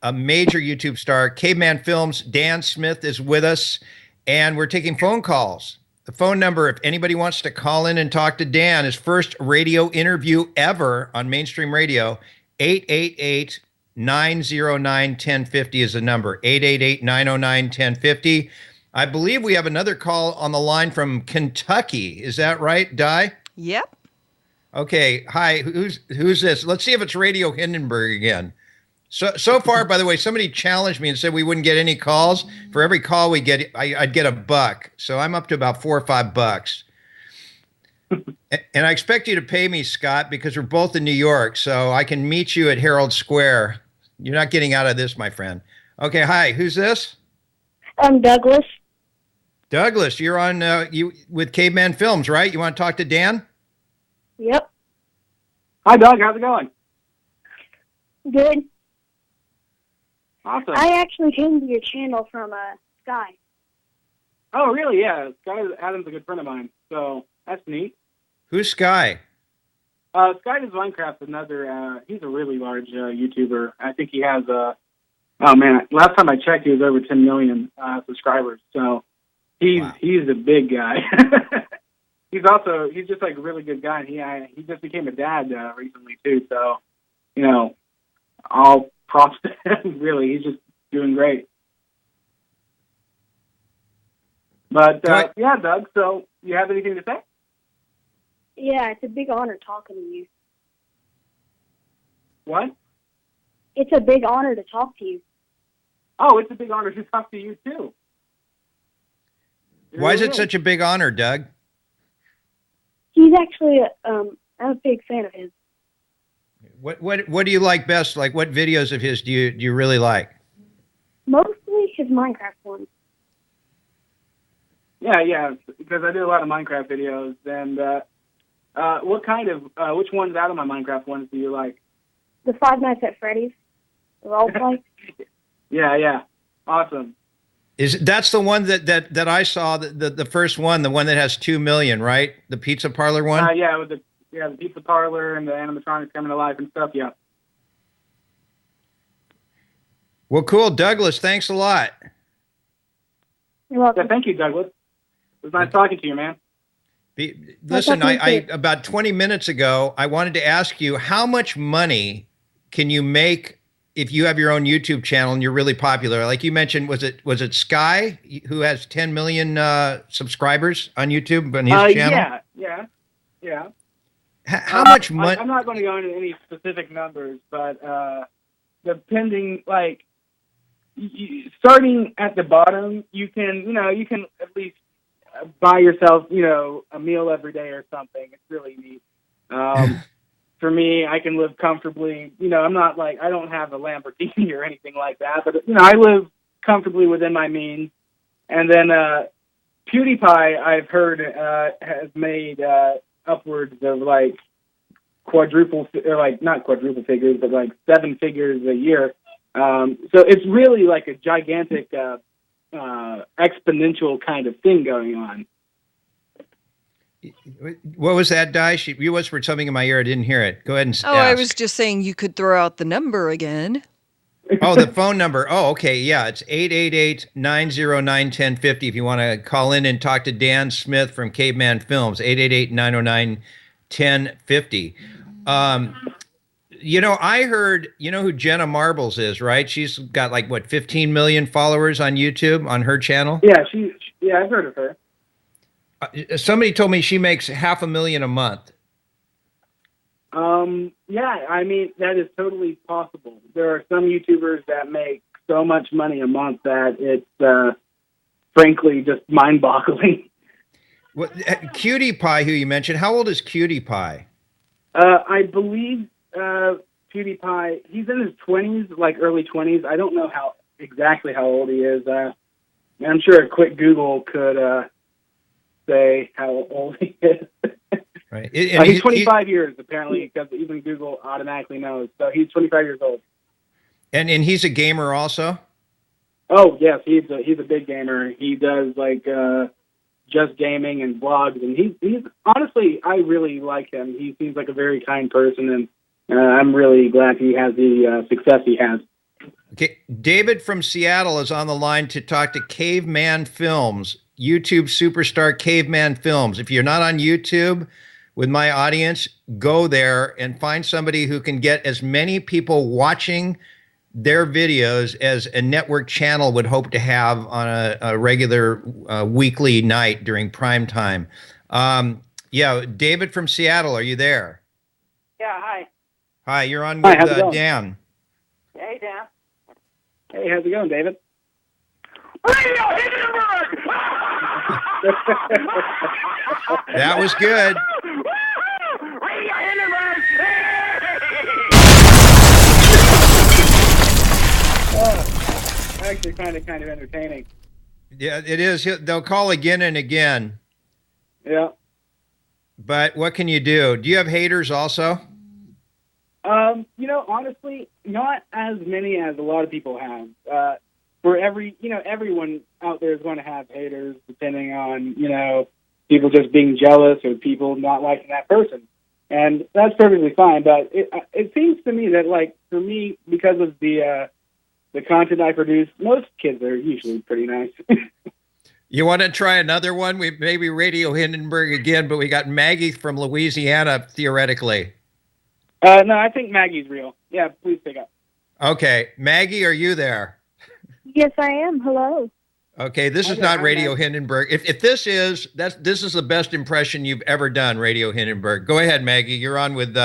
a major YouTube star, Caveman Films. Dan Smith is with us, and we're taking phone calls. The phone number, if anybody wants to call in and talk to Dan, his first radio interview ever on mainstream radio, 888-909-1050 is the number, 888-909-1050. I believe we have another call on the line from Kentucky. Is that right, Di? Yep. Okay. Hi. Who's this? Let's see if it's Radio Hindenburg again. So far, by the way, somebody challenged me and said we wouldn't get any calls. For every call we get, I'd get $1. So I'm up to about $4 or $5. And I expect you to pay me, Scott, because we're both in New York. So I can meet you at Herald Square. You're not getting out of this, my friend. Okay. Hi. Who's this? I'm Douglas. Douglas, you're on you with Caveman Films, right? You want to talk to Dan? Yep. Hi, Doug. How's it going? Good. Awesome. I actually came to your channel from Sky. Oh, really? Yeah. Sky Adam's a good friend of mine, so that's neat. Who's Sky? Sky does Minecraft. He's a really large YouTuber. I think he has oh man, last time I checked, he was over 10 million subscribers. So he's a big guy. he's just like a really good guy. And he just became a dad recently too. So all props to him. Really, he's just doing great. But yeah, Doug. So you have anything to say? Yeah, it's a big honor talking to you. What? It's a big honor to talk to you. Oh, it's a big honor to talk to you, too. Why is it such a big honor, Doug? He's actually, I'm a big fan of his. What do you like best? Like, what videos of his do you really like? Mostly his Minecraft ones. Yeah, because I do a lot of Minecraft videos. And which ones out of my Minecraft ones do you like? The Five Nights at Freddy's. The roleplay. Yeah. Awesome. That's the one that I saw, the first one, the one that has 2 million, right? The pizza parlor one? Yeah, with the pizza parlor and the animatronics coming to life and stuff, yeah. Well, cool. Douglas, thanks a lot. You're welcome. Yeah, thank you, Douglas. It was nice talking to you, man. Listen, I about 20 minutes ago, I wanted to ask you, how much money can you make if you have your own YouTube channel and you're really popular? Like you mentioned, was it Sky who has 10 million subscribers on YouTube on his channel? Yeah. How much money? I'm not going to go into any specific numbers, but depending, like, starting at the bottom, you can at least buy yourself, a meal every day or something. It's really neat. For me, I can live comfortably. I'm not like, I don't have a Lamborghini or anything like that, but, I live comfortably within my means. And then PewDiePie, I've heard, has made upwards of like not quadruple figures, but like 7 figures a year. So it's really like a gigantic exponential kind of thing going on. What was that, Di? You whispered something in my ear. I didn't hear it. Go ahead and ask. I was just saying you could throw out the number again. Oh, the phone number. Oh, okay. Yeah, it's 888-909-1050 if you want to call in and talk to Dan Smith from Caveman Films, 888-909-1050. I heard, you know who Jenna Marbles is, right? She's got like, what, 15 million followers on YouTube on her channel? Yeah, I've heard of her. Somebody told me she makes $500,000 a month. Yeah, I mean, that is totally possible. There are some YouTubers that make so much money a month that it's, frankly, just mind-boggling. What, Cutie Pie, who you mentioned, how old is Cutie Pie? I believe PewDiePie, he's in his 20s, like early 20s. I don't know exactly how old he is. I'm sure a quick Google could say how old he is. Right. He's 25 years, apparently, because even Google automatically knows. So he's 25 years old. And he's a gamer also? Oh, yes, he's a big gamer. He does, like, just gaming and vlogs. And he's honestly, I really like him. He seems like a very kind person, and I'm really glad he has the success he has. Okay, David from Seattle is on the line to talk to Caveman Films, YouTube superstar Caveman Films. If you're not on YouTube with my audience, go there and find somebody who can get as many people watching their videos as a network channel would hope to have on a regular weekly night during prime time. Yeah, David from Seattle, are you there? Yeah, hi. Hi, you're on Hi, with how's it going? Dan. Hey, Dan. Hey, how's it going, David? Radio Hindenburg! That was good. Radio Hindenburg! Oh, actually, kind of entertaining. Yeah, it is. They'll call again and again. Yeah. But what can you do? Do you have haters also? Honestly, not as many as a lot of people have. For everyone out there is going to have haters, depending on, people just being jealous or people not liking that person. And that's perfectly fine. But it seems to me that, like, for me, because of the content I produce, most kids are usually pretty nice. You want to try another one? We maybe Radio Hindenburg again, but we got Maggie from Louisiana, theoretically. No, I think Maggie's real. Yeah, please pick up. Okay. Maggie, are you there? Yes, I am. Hello. Okay, this is not Radio Hindenburg. If this is the best impression you've ever done, Radio Hindenburg. Go ahead, Maggie. You're on with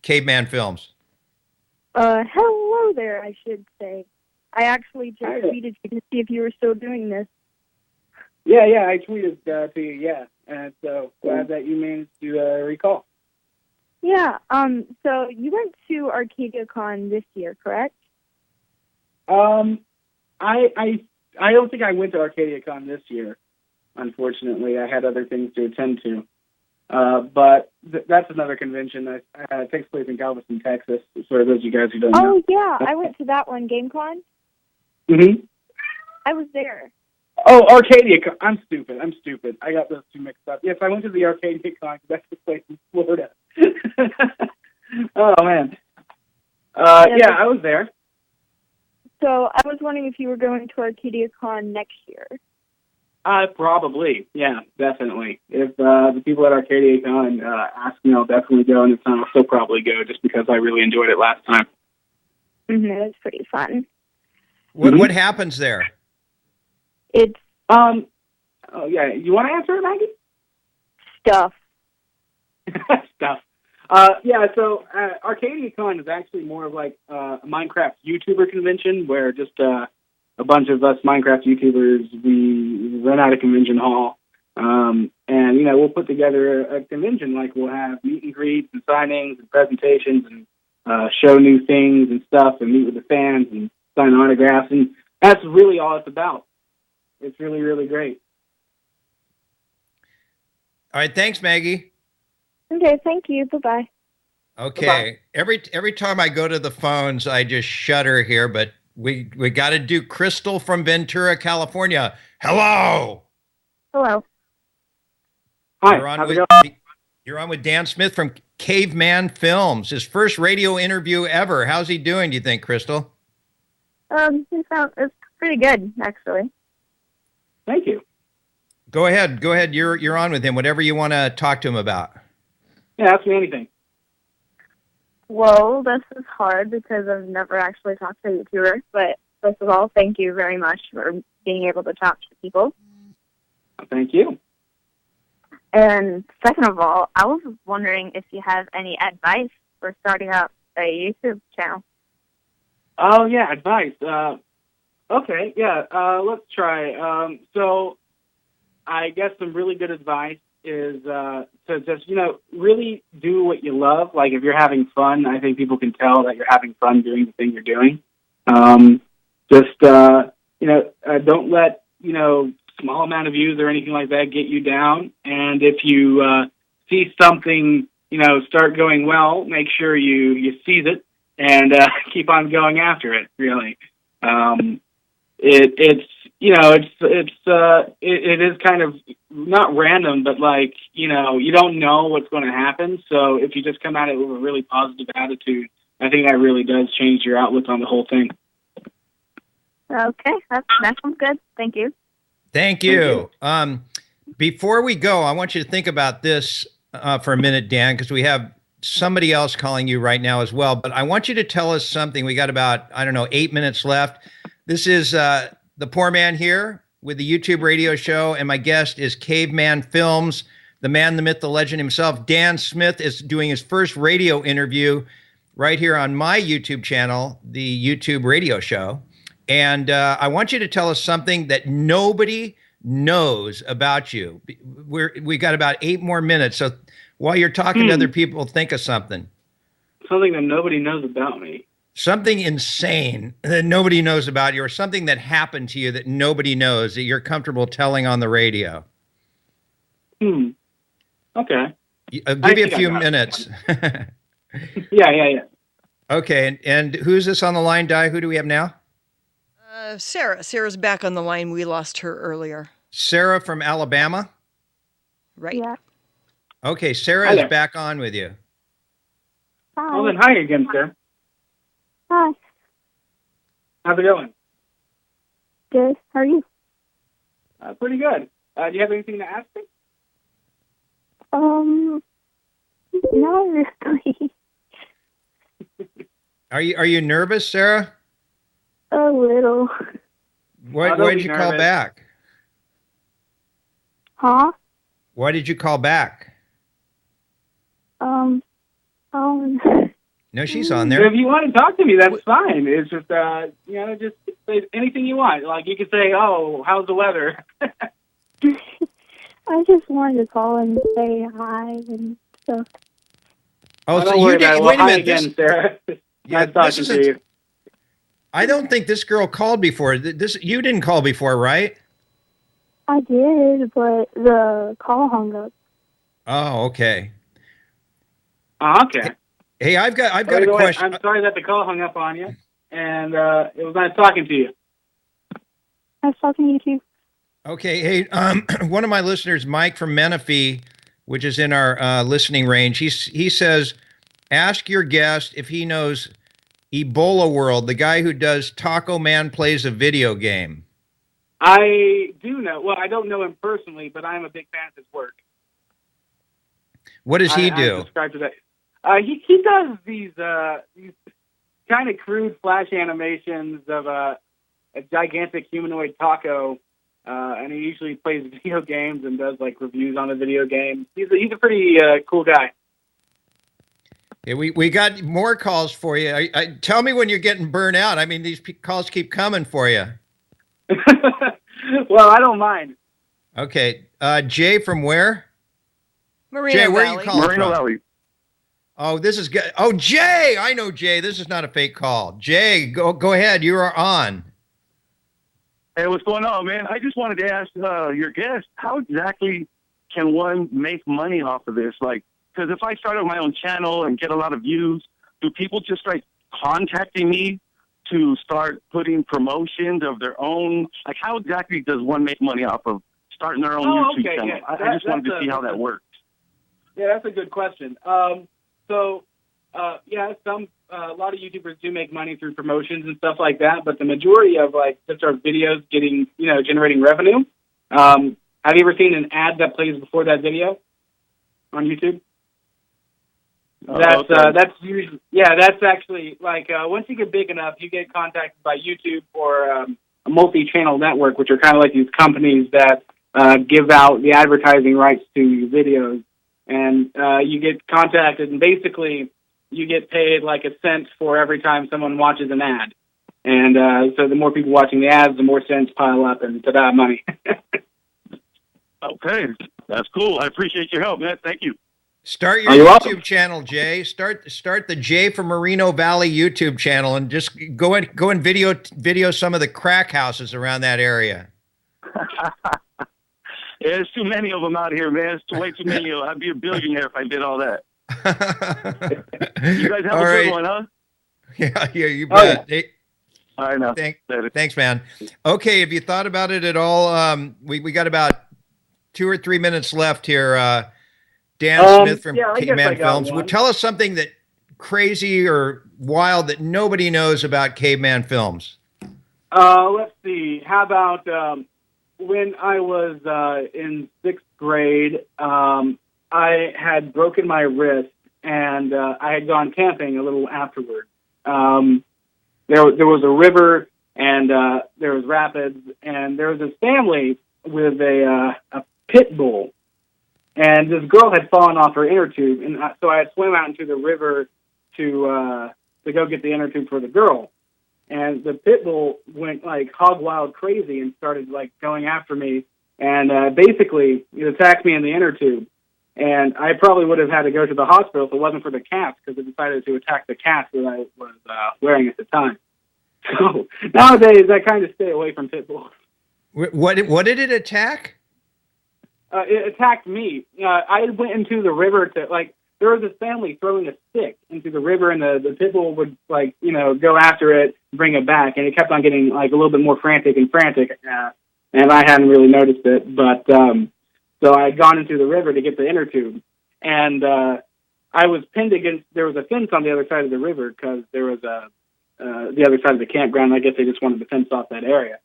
Caveman Films. Hello there, I should say. I actually just tweeted you to see if you were still doing this. Yeah, I tweeted to you, yeah. And so glad that you managed to recall. Yeah, so you went to ArcadiaCon this year, correct? I don't think I went to ArcadiaCon this year, unfortunately. I had other things to attend to. But that's another convention that takes place in Galveston, Texas, for those of you guys who don't know. Oh, yeah, I went to that one, GameCon. Mm-hmm. I was there. Oh, ArcadiaCon. I'm stupid. I got those two mixed up. Yes, I went to the ArcadiaCon. That's the place in Florida. Oh, man. Yeah, I was there. So I was wondering if you were going to ArcadiaCon next year. Probably. Yeah, definitely. If the people at ArcadiaCon ask me, I'll definitely go, and if not, I'll still probably go just because I really enjoyed it last time. Mm-hmm, it was pretty fun. What happens there? It's oh yeah, you want to answer it, Maggie? Stuff. Stuff. Yeah, so ArcadiaCon is actually more of like a Minecraft YouTuber convention where just a bunch of us Minecraft YouTubers, we rent out a convention hall, and we'll put together a convention. Like we'll have meet and greets and signings and presentations and show new things and stuff and meet with the fans and sign autographs, and that's really all it's about. It's really, really great. All right, thanks, Maggie. Okay, thank you. Bye-bye. Okay. Bye-bye. Every time I go to the phones, I just shudder here, but we got to do Crystal from Ventura, California. Hello. Hello. Hi. You're on with Dan Smith from Caveman Films. His first radio interview ever. How's he doing, do you think, Crystal? It's pretty good, actually. Thank you. Go ahead. Go ahead. You're on with him. Whatever you want to talk to him about. Yeah, ask me anything. Well, this is hard because I've never actually talked to a YouTuber, but first of all, thank you very much for being able to talk to people. Thank you. And second of all, I was wondering if you have any advice for starting up a YouTube channel. Oh, yeah, advice. Okay, yeah, let's try. So I guess some really good advice is to just, really do what you love. Like, if you're having fun, I think people can tell that you're having fun doing the thing you're doing. Don't let, small amount of views or anything like that get you down. And if you see something, start going well, make sure you seize it and keep on going after it, really. It is kind of not random, but you don't know what's going to happen. So if you just come at it with a really positive attitude, I think that really does change your outlook on the whole thing. Okay, that sounds good. Thank you. Thank you. Before we go, I want you to think about this for a minute, Dan, because we have somebody else calling you right now as well. But I want you to tell us something. We got about, 8 minutes left. This is the Poorman here with the YouTube radio show, and my guest is Caveman Films, the man, the myth, the legend himself. Dan Smith is doing his first radio interview right here on my YouTube channel, the YouTube radio show. And I want you to tell us something that nobody knows about you. We got about 8 more minutes. So while you're talking to other people, think of something. Something that nobody knows about me. Something insane that nobody knows about you, or something that happened to you that nobody knows that you're comfortable telling on the radio. Okay. I'll give you a few minutes. Yeah. Okay. And who's this on the line, Di? Who do we have now? Sarah. Sarah's back on the line. We lost her earlier. Sarah from Alabama? Right. Yeah. Okay, Sarah is back on with you. Hi. Well, then, hi again, Sarah. Hi. How's it going? Good. How are you? Pretty good. Do you have anything to ask me? Not really. Are you nervous, Sarah? A little. Why did you call back? Huh? Why did you call back? No, she's on there. If you want to talk to me, that's fine. It's just, just say anything you want. Like, you could say, oh, how's the weather? I just wanted to call and say hi and stuff. Oh, so you did. Wait a minute. Again, Sarah. Nice talking to you. I don't think this girl called before. You didn't call before, right? I did, but the call hung up. Oh, okay. Okay. Hey, I've got a question. I'm sorry that the call hung up on you, and it was nice talking to you. Nice talking to you too. Okay, hey, one of my listeners, Mike from Menifee, which is in our listening range, he says, ask your guest if he knows Ebola World, the guy who does Taco Man Plays a Video Game. I do know. Well, I don't know him personally, but I'm a big fan of his work. What does he do? I subscribe to that. He does these kind of crude flash animations of a gigantic humanoid taco, and he usually plays video games and does reviews on the video games. He's a pretty cool guy. Yeah, we got more calls for you. Tell me when you're getting burnt out. I mean, these calls keep coming for you. Well, I don't mind. Okay, Jay from where? Moreno Jay, where Valley. are you calling Moreno from? Valley. Oh, this is good. Oh, Jay, I know Jay. This is not a fake call. Jay, go ahead. You are on. Hey, what's going on, man? I just wanted to ask your guest, how exactly can one make money off of this? Because if I start up my own channel and get a lot of views, do people just start contacting me to start putting promotions of their own? How exactly does one make money off of starting their own YouTube channel? Yeah. I just wanted to see how that works. Yeah, that's a good question. So A lot of YouTubers do make money through promotions and stuff like that, but the majority of like just our videos getting, generating revenue. Have you ever seen an ad that plays before that video on YouTube? That's usually, that's actually like once you get big enough, you get contacted by YouTube or a multi-channel network, which are kind of like these companies that give out the advertising rights to your videos, and you get contacted, and basically you get paid like a cent for every time someone watches an ad, and so the more people watching the ads, the more cents pile up, and ta-da, money. Okay, that's cool. I appreciate your help, man. Thank you. Start your YouTube channel, Jay. Start the Jay from Moreno Valley YouTube channel, and just go and video some of the crack houses around that area. Yeah, there's too many of them out here, man. It's way too many. I'd be a billionaire if I did all that. You guys have a good one, huh? Yeah, you bet. Yeah. All right, now. Thanks, man. Okay, have you thought about it at all? We got about 2 or 3 minutes left here. Dan Smith from Caveman Films. Well, tell us something that crazy or wild that nobody knows about Caveman Films. Let's see. How about when I was in 6th grade, I had broken my wrist, and I had gone camping a little afterward. There was a river, and there was rapids, and there was this family with a pit bull. And this girl had fallen off her inner tube, and so I had swam out into the river to go get the inner tube for the girl. And the pit bull went like hog wild crazy and started like going after me, and basically it attacked me in the inner tube. And I probably would have had to go to the hospital if it wasn't for the cast, because it decided to attack the cast that I was wearing at the time. So nowadays I kind of stay away from pit bulls. What did it attack? It attacked me. I went into the river there was this family throwing a stick into the river, and the pit bull would go after it, bring it back, and it kept on getting like a little bit more frantic, and I hadn't really noticed it. But so I had gone into the river to get the inner tube, and I was pinned against. There was a fence on the other side of the river because there was the other side of the campground. I guess they just wanted to fence off that area,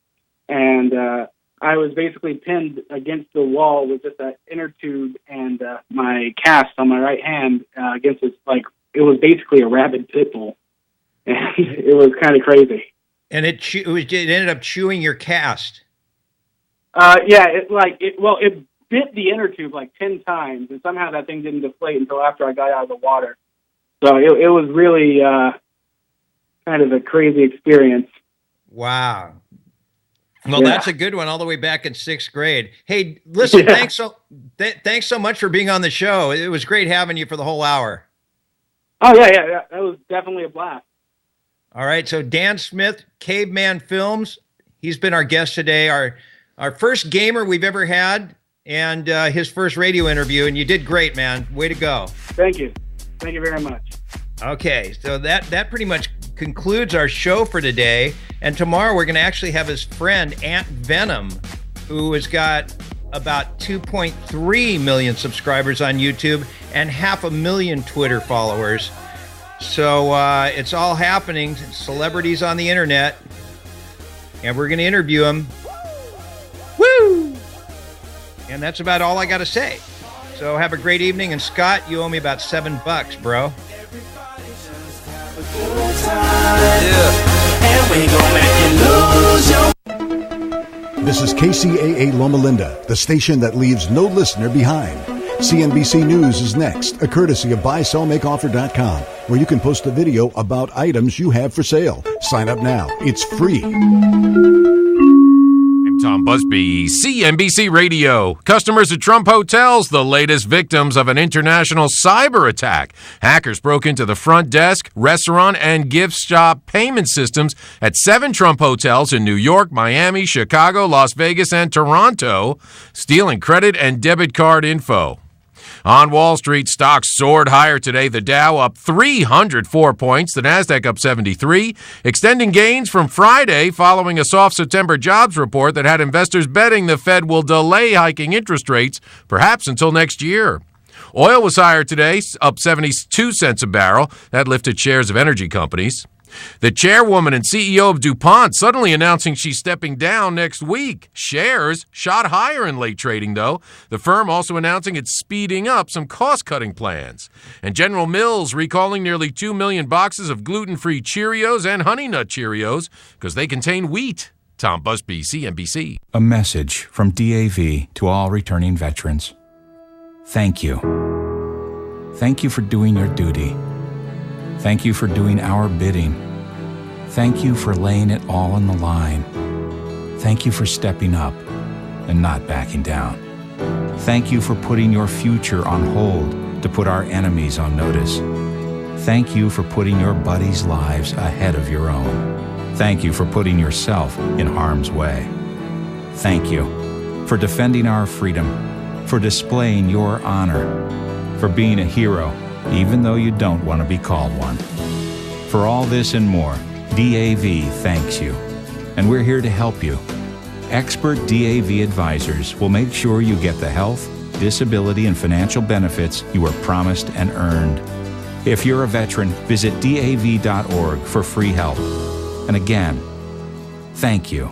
and I was basically pinned against the wall with just that inner tube and my cast on my right hand against this, like, it was basically a rabid pit bull. And it was kind of crazy. And it ended up chewing your cast. It bit the inner tube like 10 times, and somehow that thing didn't deflate until after I got out of the water. So it was really kind of a crazy experience. Wow. Well, that's a good one, all the way back in 6th grade. Hey, listen, thanks so much for being on the show. It was great having you for the whole hour. Oh, yeah. That was definitely a blast. All right, so Dan Smith, Caveman Films, he's been our guest today, our first gamer we've ever had, and his first radio interview, and you did great, man. Way to go. Thank you. Thank you very much. Okay, so that pretty much concludes our show for today. And tomorrow we're going to actually have his friend Ant Venom, who has got about 2.3 million subscribers on YouTube and 500,000 Twitter followers. So it's all happening. Celebrities on the internet. And we're going to interview him. Woo! And that's about all I got to say. So have a great evening. And Scott, you owe me about $7, bro. This is KCAA Loma Linda, the station that leaves no listener behind. CNBC News is next, a courtesy of buysellmakeoffer.com, where you can post a video about items you have for sale. Sign up now. It's free. Tom Busby, CNBC Radio. Customers at Trump Hotels, the latest victims of an international cyber attack. Hackers broke into the front desk, restaurant, and gift shop payment systems at 7 Trump hotels in New York, Miami, Chicago, Las Vegas, and Toronto, stealing credit and debit card info. On Wall Street, stocks soared higher today. The Dow up 304 points, the Nasdaq up 73, extending gains from Friday following a soft September jobs report that had investors betting the Fed will delay hiking interest rates, perhaps until next year. Oil was higher today, up 72 cents a barrel. That lifted shares of energy companies. The chairwoman and CEO of DuPont suddenly announcing she's stepping down next week. Shares shot higher in late trading, though. The firm also announcing it's speeding up some cost-cutting plans. And General Mills recalling nearly 2 million boxes of gluten-free Cheerios and Honey Nut Cheerios because they contain wheat. Tom Busby, CNBC. A message from DAV to all returning veterans. Thank you. Thank you for doing your duty. Thank you for doing our bidding. Thank you for laying it all on the line. Thank you for stepping up and not backing down. Thank you for putting your future on hold to put our enemies on notice. Thank you for putting your buddies' lives ahead of your own. Thank you for putting yourself in harm's way. Thank you for defending our freedom, for displaying your honor, for being a hero even though you don't want to be called one. For all this and more, DAV thanks you, and we're here to help you. Expert DAV advisors will make sure you get the health, disability, and financial benefits you were promised and earned. If you're a veteran, visit DAV.org for free help. And again, thank you.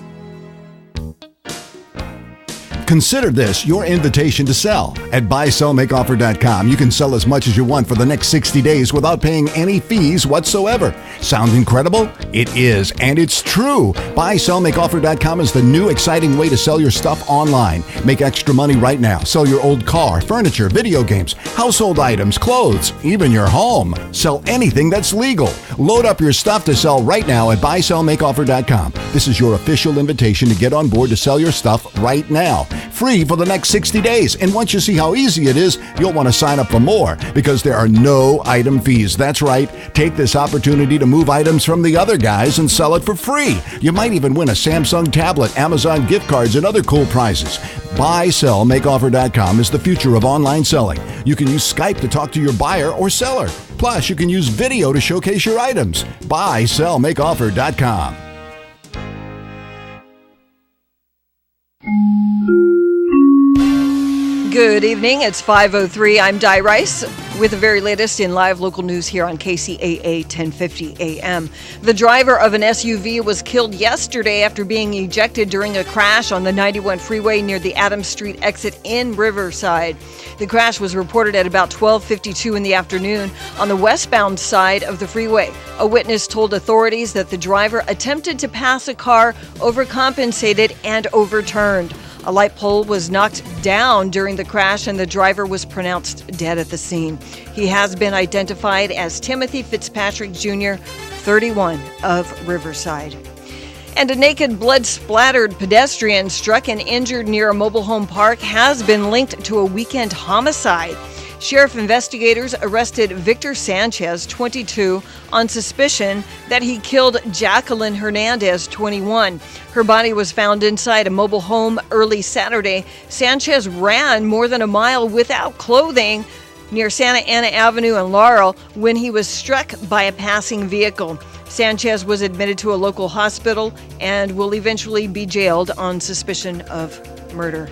Consider this your invitation to sell. At buysellmakeoffer.com, you can sell as much as you want for the next 60 days without paying any fees whatsoever. Sound incredible? It is, and it's true. Buysellmakeoffer.com is the new exciting way to sell your stuff online. Make extra money right now. Sell your old car, furniture, video games, household items, clothes, even your home. Sell anything that's legal. Load up your stuff to sell right now at buysellmakeoffer.com. This is your official invitation to get on board to sell your stuff right now. Free for the next 60 days. And once you see how easy it is, you'll want to sign up for more because there are no item fees. That's right. Take this opportunity to move items from the other guys and sell it for free. You might even win a Samsung tablet, Amazon gift cards, and other cool prizes. BuySellMakeOffer.com is the future of online selling. You can use Skype to talk to your buyer or seller. Plus, you can use video to showcase your items. BuySellMakeOffer.com. Good evening. It's 5:03. I'm Di Rice with the very latest in live local news here on KCAA 1050 AM. The driver of an SUV was killed yesterday after being ejected during a crash on the 91 freeway near the Adams Street exit in Riverside. The crash was reported at about 12:52 in the afternoon on the westbound side of the freeway. A witness told authorities that the driver attempted to pass a car, overcompensated, and overturned. A light pole was knocked down during the crash and the driver was pronounced dead at the scene. He has been identified as Timothy Fitzpatrick Jr., 31, of Riverside. And a naked, blood-splattered pedestrian struck and injured near a mobile home park has been linked to a weekend homicide. Sheriff investigators arrested Victor Sanchez, 22, on suspicion that he killed Jacqueline Hernandez, 21. Her body was found inside a mobile home early Saturday. Sanchez ran more than a mile without clothing near Santa Ana Avenue and Laurel when he was struck by a passing vehicle. Sanchez was admitted to a local hospital and will eventually be jailed on suspicion of murder.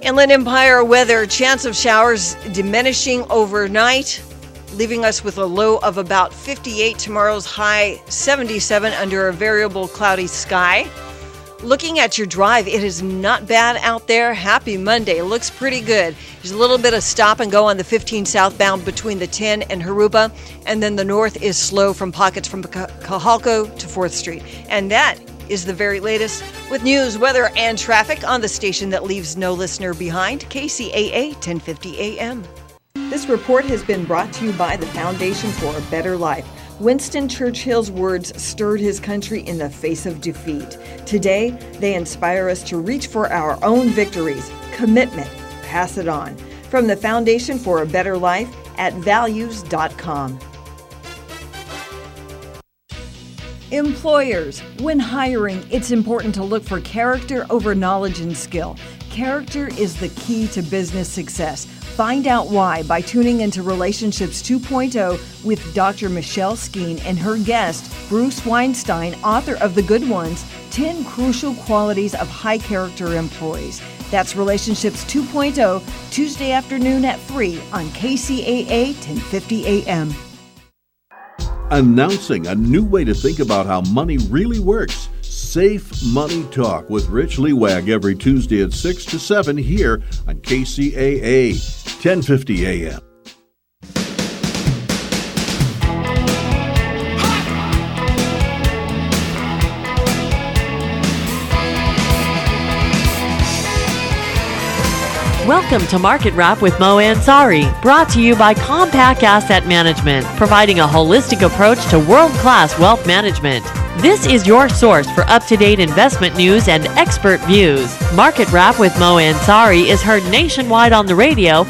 Inland Empire weather, chance of showers diminishing overnight, leaving us with a low of about 58. Tomorrow's high 77 under a variable cloudy sky. Looking at your drive, it is not bad out there. Happy Monday. Looks pretty good. There's a little bit of stop and go on the 15 southbound between the 10 and Haruba, and then the north is slow from pockets from Cajalco to 4th Street. And that is the very latest with news, weather, and traffic on the station that leaves no listener behind, KCAA 1050 AM. This report has been brought to you by the Foundation for a Better Life. Winston Churchill's words stirred his country in the face of defeat. Today, they inspire us to reach for our own victories. Commitment. Pass it on. From the Foundation for a Better Life at values.com. Employers, when hiring, it's important to look for character over knowledge and skill. Character is the key to business success. Find out why by tuning into Relationships 2.0 with Dr. Michelle Skeen and her guest, Bruce Weinstein, author of The Good Ones, 10 Crucial Qualities of High Character Employees. That's Relationships 2.0, Tuesday afternoon at 3 on KCAA 1050 AM. Announcing a new way to think about how money really works. Safe Money Talk with Rich Lewag every Tuesday at 6 to 7 here on KCAA 1050 AM. Welcome to Market Wrap with Mo Ansari, brought to you by Compact Asset Management, providing a holistic approach to world-class wealth management. This is your source for up-to-date investment news and expert views. Market Wrap with Mo Ansari is heard nationwide on the radio